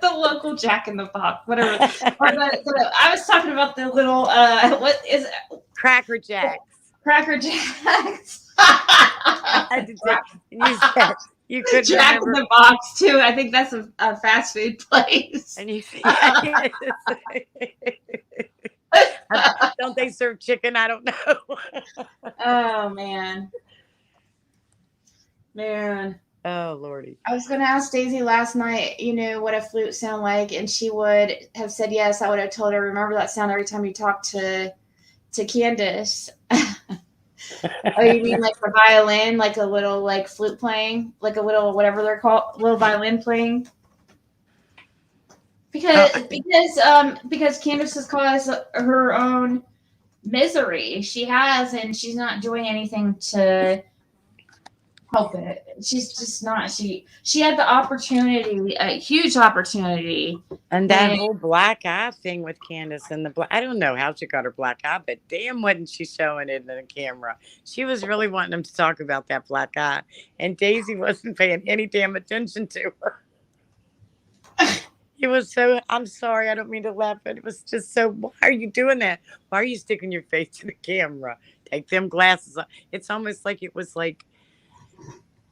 The local Jack in the Box, whatever. I was talking about the little what is it? Cracker Jacks. Cracker Jacks. You could Jack in the Box too. I think that's a fast food place. And you don't they serve chicken? I don't know. Oh man. Oh Lordy. I was gonna ask Daisy last night, what a flute sound like, and she would have said yes. I would have told her, remember that sound every time you talk to Candace. Oh, you mean like a violin, like a little like flute playing, like a little whatever they're called, little violin playing? Because Candace has caused her own misery. She has, and she's not doing anything to help it. She's just not. She had the opportunity, a huge opportunity. And that whole black eye thing with Candace and I don't know how she got her black eye, but damn, wasn't she showing it in the camera? She was really wanting them to talk about that black eye, and Daisy wasn't paying any damn attention to her. It was so, I'm sorry, I don't mean to laugh, but it was just so, why are you doing that? Why are you sticking your face to the camera? Take them glasses off. It's almost like it was like,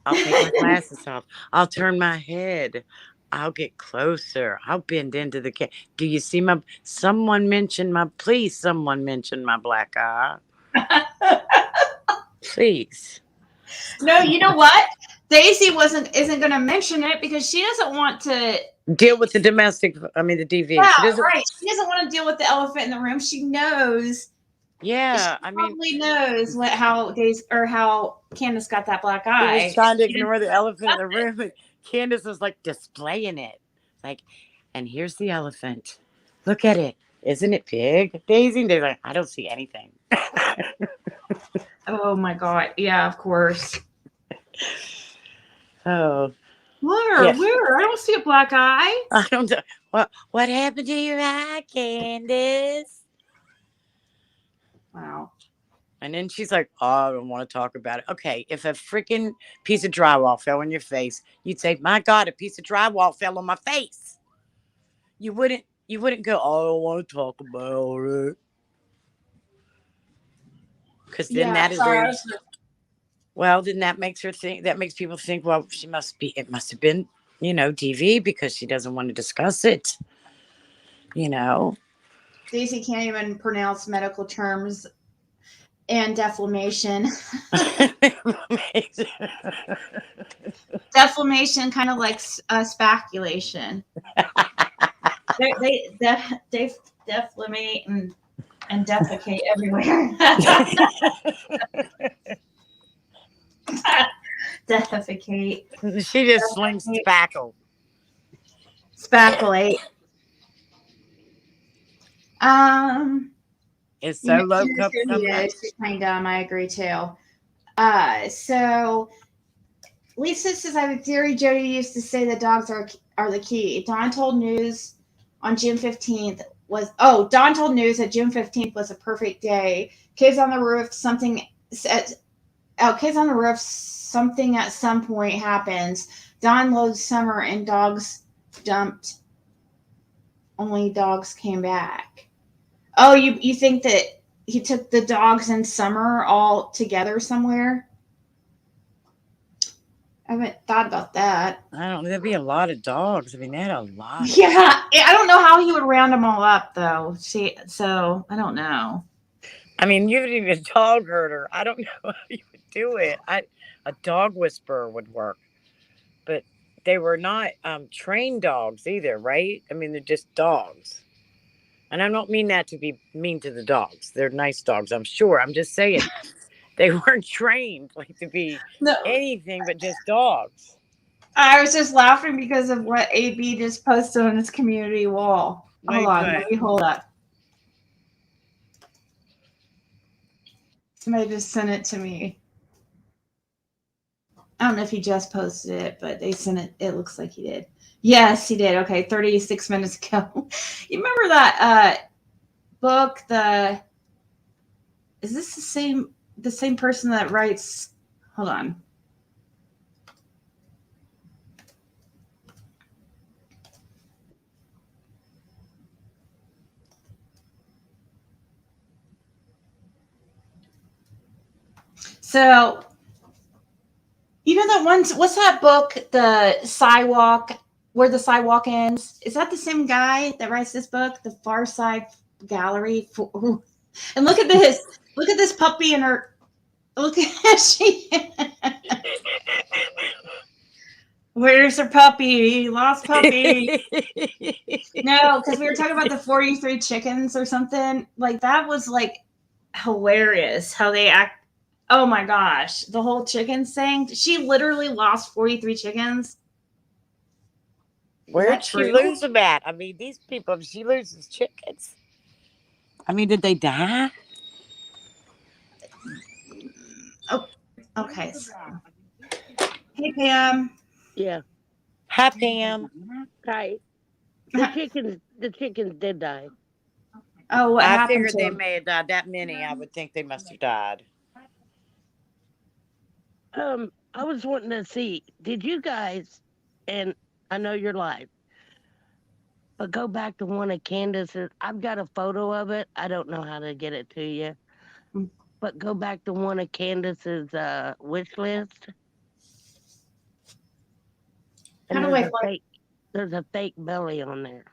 I'll take my glasses off. I'll turn my head. I'll get closer. I'll bend into the camera. Do you see someone mention my black eye? Please. No, you know what? Daisy isn't going to mention it because she doesn't want to. Deal with the domestic. I mean, the DV. Yeah, She doesn't. right. She doesn't want to deal with the elephant in the room. She knows. Yeah, She I mean, probably knows how Candace got that black she was eye. trying to She didn't ignore the elephant in accept the it. room, and Candace was like displaying it. Like, and here's the elephant. Look at it. Isn't it big? Daisy, they're like, I don't see anything. Oh my god! Yeah, of course. Oh, Where? yeah. Where? I don't see a black eye. I don't know. What happened to your eye, Candace? Wow. And then she's like, oh, I don't want to talk about it. Okay, if a freaking piece of drywall fell on your face, you'd say, my God, a piece of drywall fell on my face. You wouldn't go, oh, I don't want to talk about it. Because then Yeah. that is Sorry. then that makes people think, well, it must have been, DV because she doesn't want to discuss it. Daisy can't even pronounce medical terms and defamation. Defamation, kind of like speculation. they defamate and defecate everywhere. Defecate. She just slings spackle. Speculate. It's so low cup. She's kind of dumb. I agree too. So Lisa says, I have a theory. Jody used to say that dogs are the key. Dawn told news that June 15th was a perfect day. Kids on the roof, something at some point happens. Dawn loves summer and dogs dumped. Only dogs came back. Oh, you think that he took the dogs in summer all together somewhere? I haven't thought about that. I don't know. There'd be a lot of dogs. I mean, they had a lot. Yeah. I don't know how he would round them all up, though. So I don't know. I mean, you need a dog herder. I don't know how you would do it. A dog whisperer would work. But they were not trained dogs either, right? I mean, they're just dogs. And I don't mean that to be mean to the dogs. They're nice dogs, I'm sure. I'm just saying they weren't trained to be anything but just dogs. I was just laughing because of what AB just posted on his community wall. Hold on. Let me hold up. Somebody just sent it to me. I don't know if he just posted it, but they sent it. It looks like he did. Yes, he did. Okay, 36 minutes ago. You remember that book? Is this the same person that writes? Hold on. So, you know that one? What's that book? The Sidewalk, Where the Sidewalk Ends. Is that the same guy that writes this book, The Far Side Gallery? And look at this. Look at this puppy and her. Look at she. Where's her puppy? Lost puppy. No, because we were talking about the 43 chickens or something. That was hilarious how they act. Oh my gosh, the whole chicken thing. She literally lost 43 chickens. Where'd she lose them at? I mean, these people, she loses chickens. I mean, did they die? Oh, okay. Hey, Pam. Yeah. Hi, Pam. Hi. The chickens did die. Oh, what happened? I figured they may have died. That many, I would think they must have died. I was wanting to see, did you guys, and I know you're live, but go back to one of Candace's. I've got a photo of it. I don't know how to get it to you. But go back to one of Candace's wish list. And there's a fake belly on there.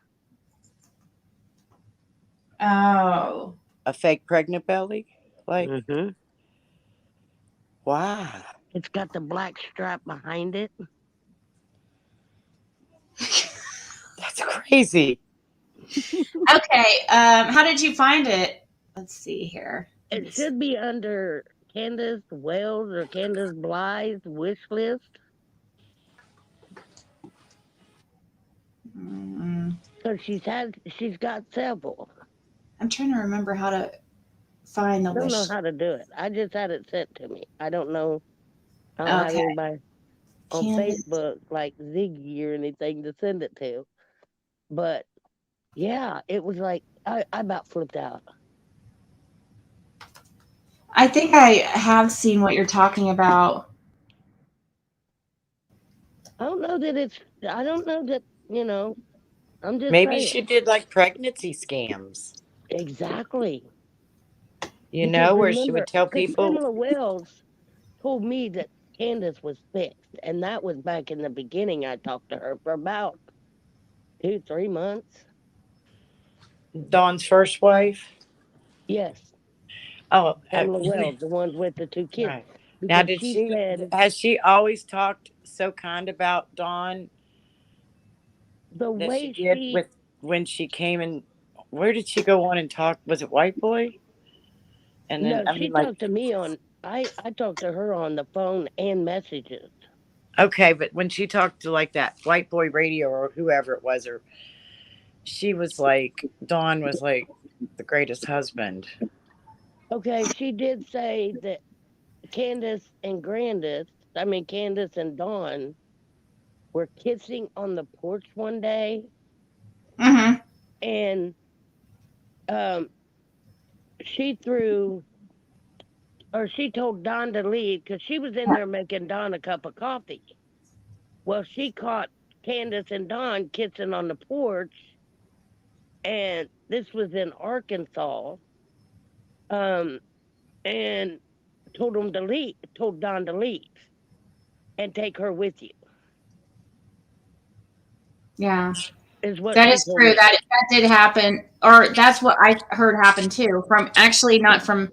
Oh. A fake pregnant belly? Mm-hmm. Wow. It's got the black strap behind it. That's crazy. Okay. How did you find it? Let's see here. It should be under Candace Wells or Candace Blythe's wish list. So she's got several. I'm trying to remember how to find the I don't know wish. how to do it. I just had it sent to me. I don't know. I don't have Okay. anybody on Candace. Facebook like Ziggy or anything to send it to. But yeah, it was like I about flipped out. I think I have seen what you're talking about. I don't know that, I'm just Maybe saying. she did like pregnancy scams, Exactly. you Because know, where she remember, would tell because people. Pamela Wells told me that Candace was fixed. And that was back in the beginning. I talked to her for about 2-3 months. Dawn's first wife. Yes. Oh, Pamela Wells, the one with the 2 kids. right. Now, Because she said has she always talked so kind about Dawn the that she way did with when she came in? Where did she go on and talk? Was it White Boy? And then, no, I she mean, like, talked to me I talked to her on the phone and messages. okay, but when she talked to like that White Boy Radio or whoever it was, or she was like, Dawn was like the greatest husband. Okay, she did say that Candace and Dawn were kissing on the porch one day, Mm-hmm. and um, she told Dawn to leave because she was in there making Dawn a cup of coffee. Well, she caught Candace and Dawn kissing on the porch, and this was in Arkansas. And told Dawn to leave and take her with you. Yeah. Is what That she is told true. me. That did happen, or that's what I heard happen too. From actually not from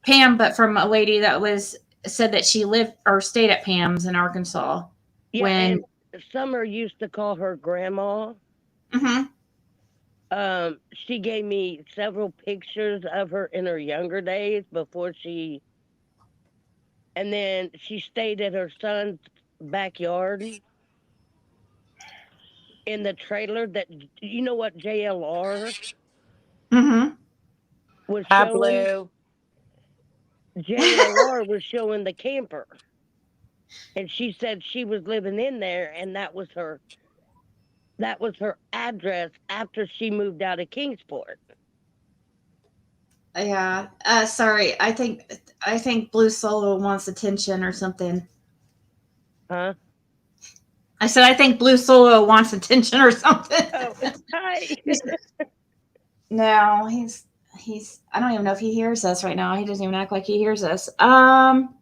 Pam, but from a lady that was said that she lived or stayed at Pam's in Arkansas. Yeah, When and Summer used to call her grandma. Mhm. She gave me several pictures of her in her younger days and then she stayed at her son's backyard in the trailer that, you know what JLR Mhm. was Hi, showing? Blue. JLR was showing the camper. And she said she was living in there and that was her address after she moved out of Kingsport. Yeah. Sorry. I think Blue Solo wants attention or something. Huh? I said I think Blue Solo wants attention or something. Oh, hi. No, he's I don't even know if he hears us right now. He doesn't even act like he hears us. When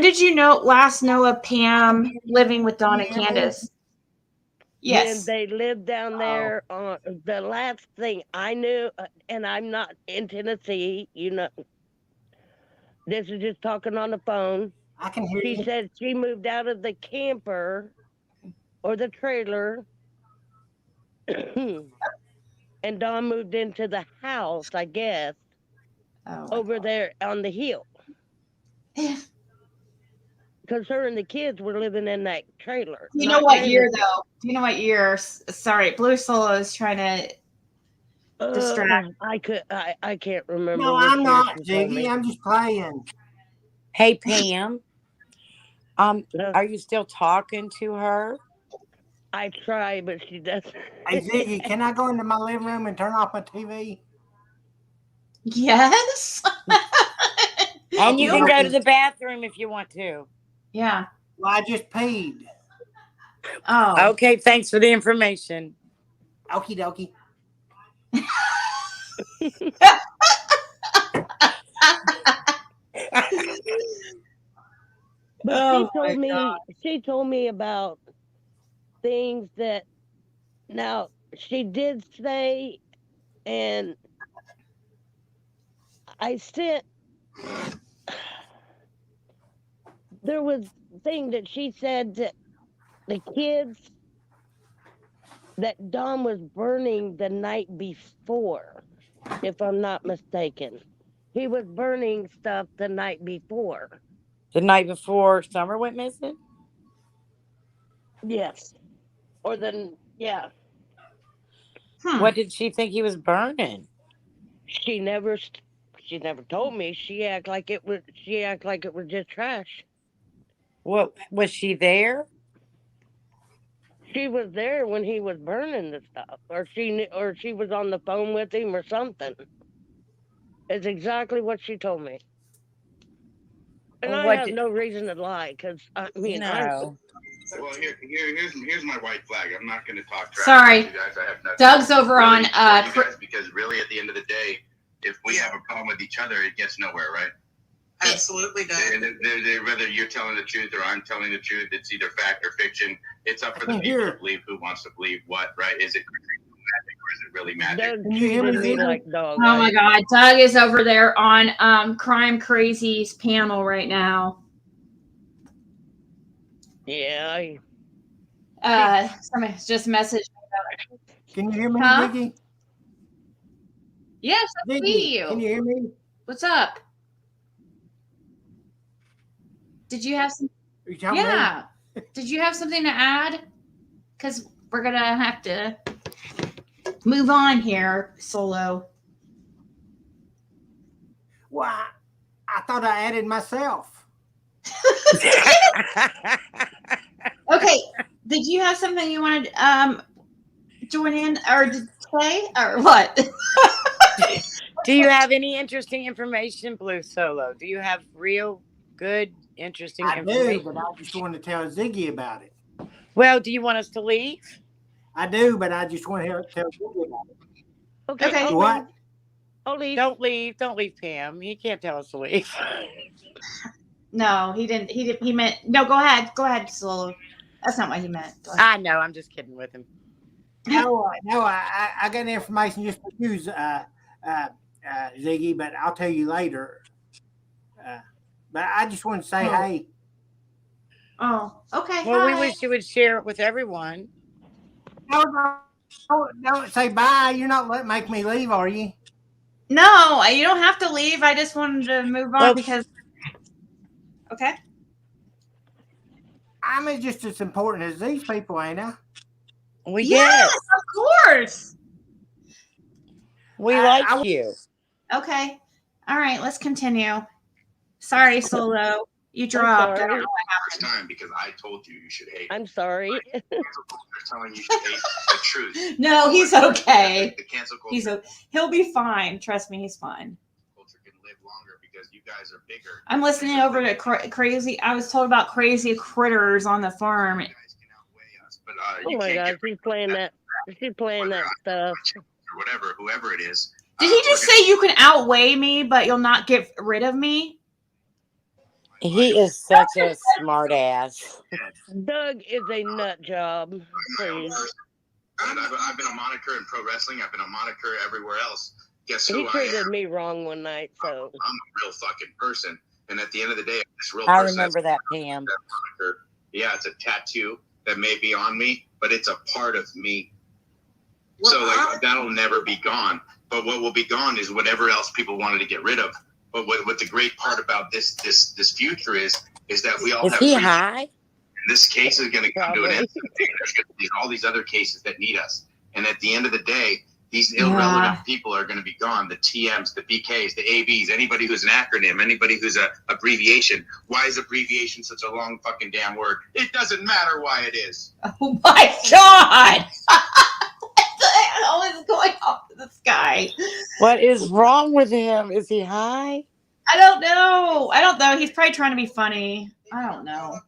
did you last know of Pam living with Dawn and Candace? When Yes. they lived down there, on the last thing I knew, and I'm not in Tennessee, this is just talking on the phone. I can hear She you. said she moved out of the camper or the trailer, and Dawn moved into the house, I guess, over there on the hill. Because her and the kids were living in that trailer. Do you know what year though? Do you know what year? Sorry, Blue Solo is trying to distract. I can't remember. No, which I'm year not, she told Ziggy. me. I'm just playing. Hey, Pam. No, Are you still talking to her? I try, but she doesn't. Hey, Ziggy, can I go into my living room and turn off my TV? Yes. And you Okay, can go okay. to the bathroom if you want to. Yeah. Well, I just peed. Oh. Okay, thanks for the information. Okie dokie. But Oh she told me about things that now she did say, and I sent there was a thing that she said that the kids that Dom was burning the night before, if I'm not mistaken. He was burning stuff the night before. The night before Summer went missing? Yes. Or then, yeah. What did she think he was burning? She never told me. She acted like it was just trash. What was she there? She was there when he was burning the stuff, or she was on the phone with him or something. It's exactly what she told me. And Well, I have no reason to lie, because I mean, No. Well, here's my white flag. I'm not going to talk trash. Sorry. To you guys. I have nothing. Doug's over really on you guys, because really at the end of the day, if we have a problem with each other, it gets nowhere, right? Absolutely does. Whether you're telling the truth or I'm telling the truth, it's either fact or fiction. It's up for the people to believe who wants to believe what, right? Is it magic or is it really magic? Doug Can you hear me, treated me Ziggy? like dog. Oh my God, Doug is over there on Crime Crazy's panel right now. Yeah. Somebody just messaged me. Can you hear me, Huh? Ziggy? Yes, I Ziggy, see can you. you hear me? What's up? Did you have some? Are you talking to me? Yeah. Did you have something to add? Because we're gonna have to move on here, Solo. Well, I thought I added myself. Okay. Did you have something you wanted to join in or to say or what? Do you have any interesting information, Blue Solo? Do you have real good, interesting I do, information? but I just want to tell Ziggy about it. Well, do you want us to leave? I do, but I just want to tell Ziggy about it. Okay. Okay. I'll What? leave. I'll leave. Don't leave. Don't leave, Pam. He can't tell us to leave. No, he didn't. He meant no. Go ahead. Go ahead, Solo. That's not what he meant. Go ahead. I know. I'm just kidding with him. No, I got the information just for you, Ziggy, but I'll tell you later. But I just want to say, hey. Oh, okay. Well, we hi. wish you would share it with everyone. Don't say bye. You're not make me leave, are you? No, you don't have to leave. I just wanted to move on Well, because. Okay. I'm just as important as these people, ain't I? We Yes, get. of course. We I- like I- you. Okay. All right. Let's continue. Sorry, Solo. You dropped. I sorry. don't know. First time because I told you should hate. I'm sorry. Cancel culture is telling you should hate the truth. No, he's okay. The cancel culture He'll be fine. Trust me, he's fine. can live longer because you guys are bigger. I'm listening over to crazy. I was told about crazy critters on the farm. You guys can outweigh us, but Oh you my can't God, get she's playing that. She's playing that stuff. or whatever, whoever it is. Did he just say you can outweigh me, but you'll not get rid of me? He is such a smart ass. Doug is a nut job. Please. I've been a moniker in pro wrestling. I've been a moniker everywhere else. Guess who He I treated am? me wrong one night, so I'm a real fucking person. And at the end of the day, I'm this real I person. remember that's that, Pam. that moniker. Yeah, it's a tattoo that may be on me, but it's a part of me. So like that'll never be gone. But what will be gone is whatever else people wanted to get rid of. But what the great part about this future is that we all Is have he free- high? and this case is going to come to an Probably. end. There's going to be all these other cases that need us. And at the end of the day, these irrelevant people are going to be gone. The TMs, the BKs, the ABs, anybody who's an acronym, anybody who's a abbreviation. Why is abbreviation such a long fucking damn word? It doesn't matter why it is. Oh my God! What the hell is going on with this guy? What is wrong with him? Is he high? I don't know. He's probably trying to be funny. I don't know.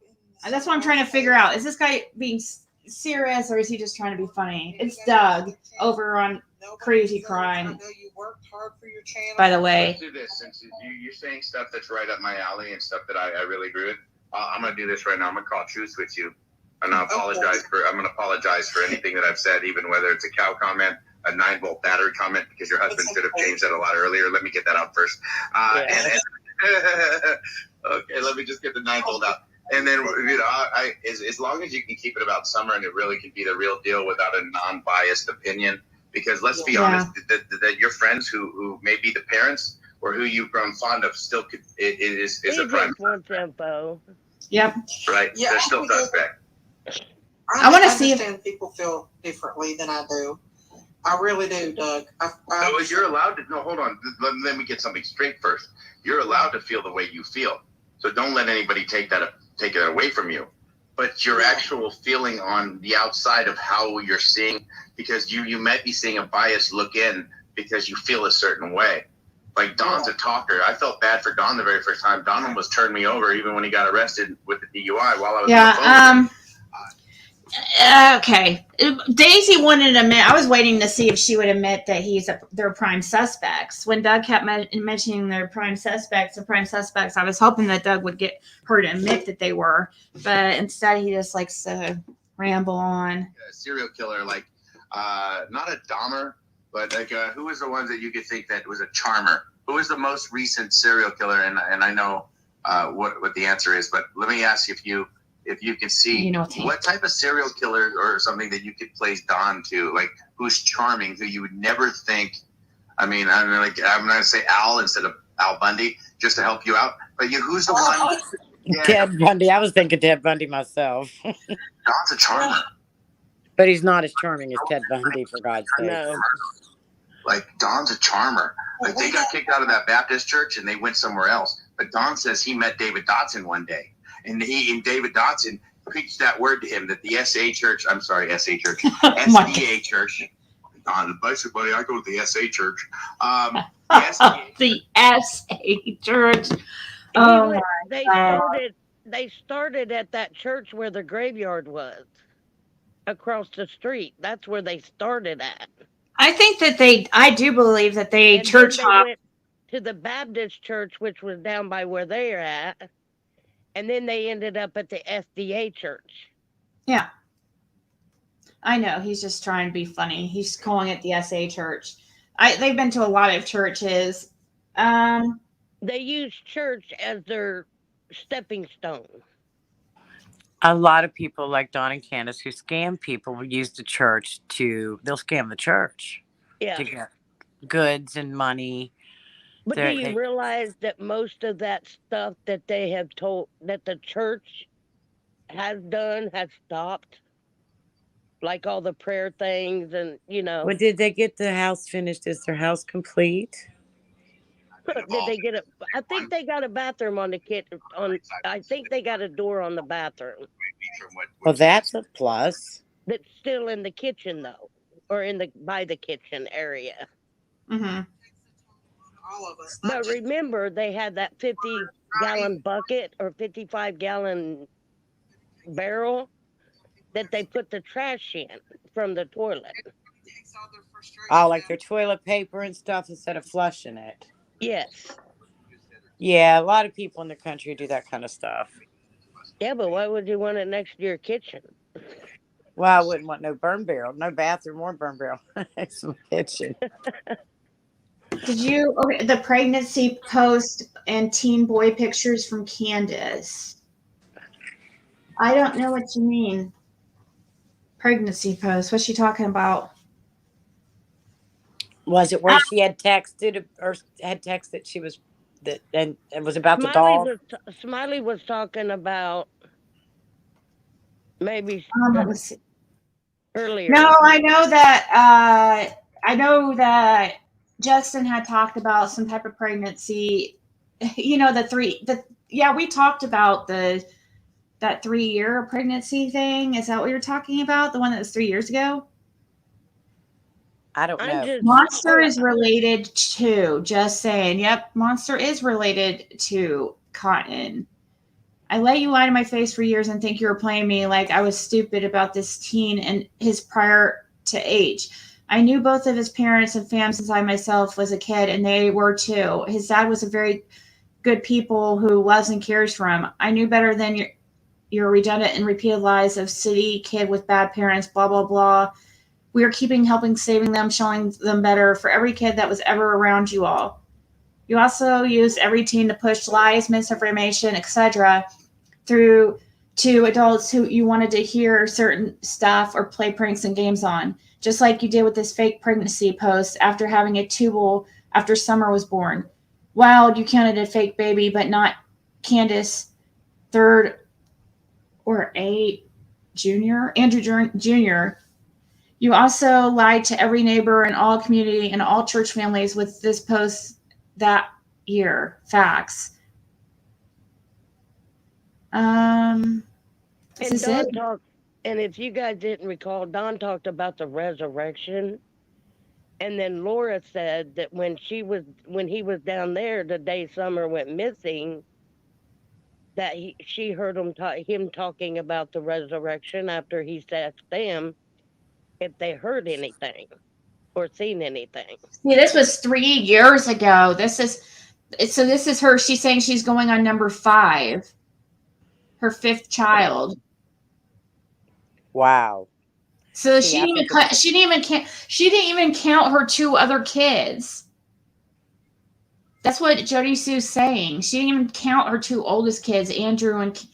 That's what I'm trying to figure out. Is this guy being serious or is he just trying to be funny? It's Doug over on Crazy Crime. I know you worked hard for your channel. By the way. Let's do this. Since you're saying stuff that's right up my alley and stuff that I really agree with, I'm going to do this right now. I'm going to call truce with you. And I'm going to apologize for anything that I've said, even whether it's a cow comment, a 9-volt battery comment, because your husband should have changed that a lot earlier. Let me get that out first. Okay, let me just get the 9-volt out. And then, as long as you can keep it about Summer and it really can be the real deal without a non-biased opinion, because let's be honest, that your friends who may be the parents or who you've grown fond of still could, is a prime. Info. Yep. Right. Yeah, They're still suspect. I wanna see if- understand people feel differently than I do. I really do, Doug. So you're allowed to, no, hold on. Let me get something straight first. You're allowed to feel the way you feel. So don't let anybody take it away from you. But your actual feeling on the outside of how you're seeing, because you might be seeing a biased look in because you feel a certain way. Like Don's a talker. I felt bad for Don the very first time. Don almost turned me over even when he got arrested with the DUI while I was on the phone with him. Okay. Daisy wanted to admit. I was waiting to see if she would admit that they're prime suspects. When Doug kept mentioning their prime suspects, I was hoping that Doug would get her to admit that they were, but instead he just likes to ramble on. A serial killer, like not a Dahmer, but like who was the ones that you could think that was a charmer? Who was the most recent serial killer? And I know what the answer is, but let me ask you if you can see what type of serial killer or something that you could place Don to, like who's charming, who you would never think. I mean, I'm going to say Al instead of Al Bundy just to help you out. But who's the one? Yeah. Ted Bundy. I was thinking Ted Bundy myself. Don's a charmer. But he's not as charming as Ted Bundy, for God's sake. No. Like Don's a charmer. Like they got kicked out of that Baptist church and they went somewhere else. But Don says he met David Dotson one day. And David Dotson preached that word to him that the SDA church, SDA church. Basically, I go to the SA church. The SA church. Oh, they started at that church where the graveyard was, across the street. That's where they started at. I think that I do believe that they And church then they hop. went to the Baptist church, which was down by where they're at. And then they ended up at the SDA church. Yeah. I know. He's just trying to be funny. He's calling it the SA church. They've been to a lot of churches. They use church as their stepping stone. A lot of people like Don and Candace who scam people will use the church they'll scam the church to get goods and money. But do you realize that most of that stuff that they have told that the church has done has stopped? Like all the prayer things and, Well, did they get the house finished? Is their house complete? Did they get it? I think they got a bathroom on the kitchen. I think they got a door on the bathroom. Well, that's a plus. That's still in the kitchen though, or by the kitchen area. Mm-hmm. All of us. But remember, they had that 50-gallon bucket or 55-gallon barrel that they put the trash in from the toilet. Oh, like their toilet paper and stuff instead of flushing it. Yes. Yeah, a lot of people in the country do that kind of stuff. Yeah, but why would you want it next to your kitchen? Well, I wouldn't want no burn barrel, no bathroom or burn barrel next to my kitchen. Did you the pregnancy post and teen boy pictures from Candace? I don't know what you mean. Pregnancy post. What's she talking about? Was it where she had texted that she was and was about the dog? Smiley was talking about maybe earlier. No, I know that Justin had talked about some type of pregnancy. We talked about that 3-year pregnancy thing. Is that what you're talking about? The one that was 3 years ago? I don't know. Monster is related to, just saying. Yep, Monster is related to Cotton. I let you lie to my face for years and think you were playing me like I was stupid about this teen and his prior to age. I knew both of his parents and fam since I myself was a kid, and they were too. His dad was a very good people who loves and cares for him. I knew better than your redundant and repeated lies of city kid with bad parents, blah, blah, blah. We are helping, saving them, showing them better for every kid that was ever around you all. You also used every teen to push lies, misinformation, etc. through to adults who you wanted to hear certain stuff or play pranks and games on, just like you did with this fake pregnancy post after having a tubal after Summer was born. Wild, you counted a fake baby, but not Candace third or eight Jr. Andrew Jr. You also lied to every neighbor and all community and all church families with this post that year. Facts. Is this it? And if you guys didn't recall, Don talked about the resurrection. And then Laura said that when he was down there the day Summer went missing, that she heard him talking about the resurrection after he asked them if they heard anything or seen anything. See, this was 3 years ago. This is her. She's saying she's going on number 5, her 5th child. Wow. So she didn't even count her 2 other kids. That's what Jody Sue's saying. She didn't even count her 2 oldest kids, Andrew and.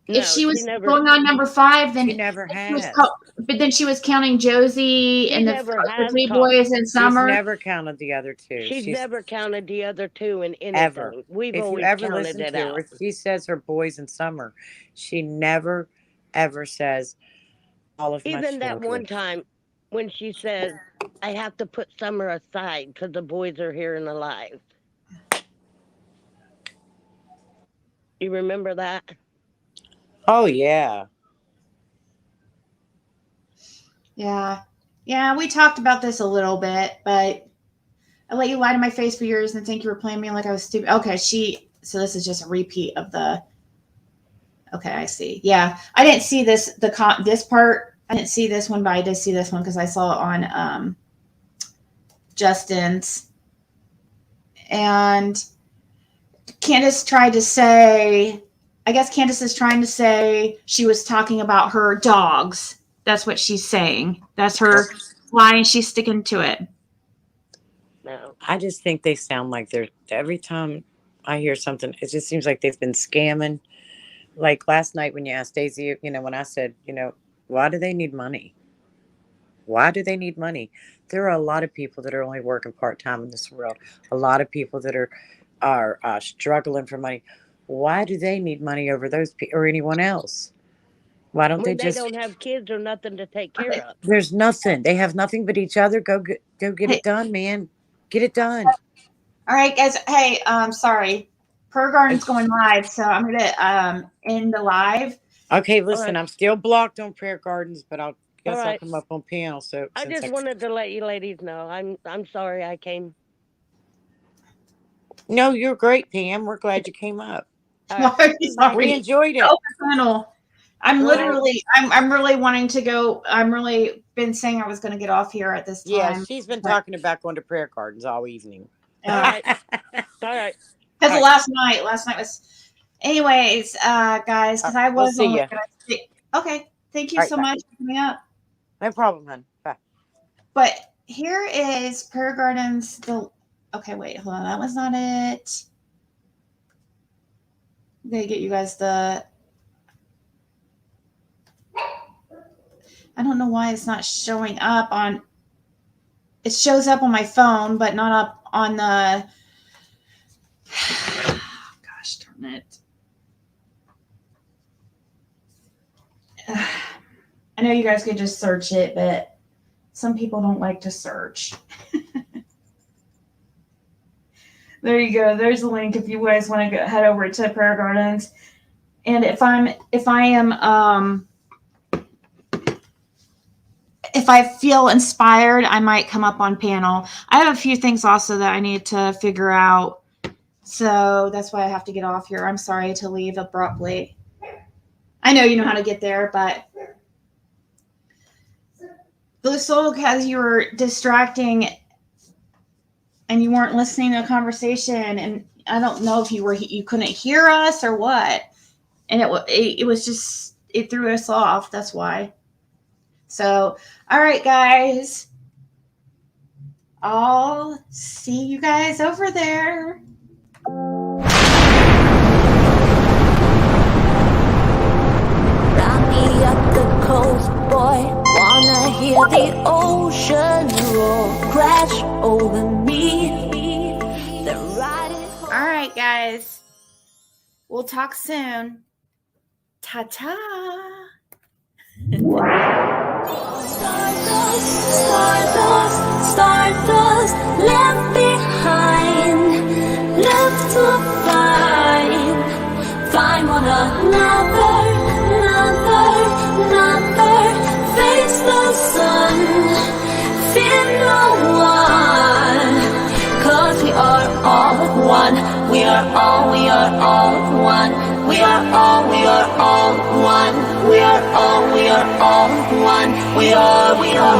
No, if she was going on number 5, then she never has. But then she was counting Josie and the 3 boys and Summer. She's never counted the other 2. She's never counted the other 2 in anything. Ever. We've if always you ever counted listen it to out. her, she says her boys and Summer. She never, ever says all of my Even that children. one time when she says, I have to put Summer aside because the boys are here and alive. You remember that? Oh, yeah. Yeah, we talked about this a little bit, but I let you lie to my face for years and think you were playing me like I was stupid. Okay, so this is just a repeat of the. Okay, I see. Yeah, I didn't see this part. I didn't see this one, but I did see this one because I saw it on Justin's. And Candace tried to say, I guess Candace is trying to say she was talking about her dogs. That's what she's saying. That's her lie, and she's sticking to it. No. I just think they sound like they're, every time I hear something, it just seems like they've been scamming. Like last night when you asked Daisy, when I said, why do they need money? Why do they need money? There are a lot of people that are only working part-time in this world. A lot of people that are struggling for money. Why do they need money over those people or anyone else? Why don't When they just? They don't have kids or nothing to take care of. There's nothing. They have nothing but each other. Go get it done, man. Get it done. All right, guys. Hey, sorry. Prayer Garden's going live, so I'm gonna end the live. Okay, listen. I'm still blocked on Prayer Gardens, but I'll come up on panel. So I just wanted to let you ladies know. I'm sorry I came. No, you're great, Pam. We're glad you came up. Sorry. We enjoyed it. I'm literally, I'm really wanting to go. I'm really been saying I was going to get off here at this time. Yeah, she's been talking about going to Prayer Gardens all evening. All right. Because last night was, anyways, guys, because I was we'll see you. Okay. Thank you so much for coming up. No problem, hon. Bye. But here is Prayer Gardens. Okay, wait, hold on. That was not it. They get you guys I don't know why it's not showing up on. It shows up on my phone, but not up on the. Gosh darn it. I know you guys could just search it, but some people don't like to search. There you go. There's a link if you guys want to head over to Prayer Gardens. And if I feel inspired, I might come up on panel. I have a few things also that I need to figure out. So that's why I have to get off here. I'm sorry to leave abruptly. I know you know how to get there, but Blue Soul, because you were distracting and you weren't listening to a conversation, and I don't know if you couldn't hear us or what. And it was just, it threw us off. That's why. So, all right, guys. I'll see you guys over there. hear the ocean roar, crash over me. They're riding. All right, guys. We'll talk soon. Ta-ta. Stardust, stardust, stardust, left behind, left to find one another, face the sun, fear no one, 'cause we are all one, we are all one, we are all one, we are all one, we are all one, we are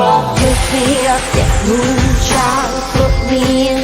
all. Pick me up, yeah, moonchild, put me in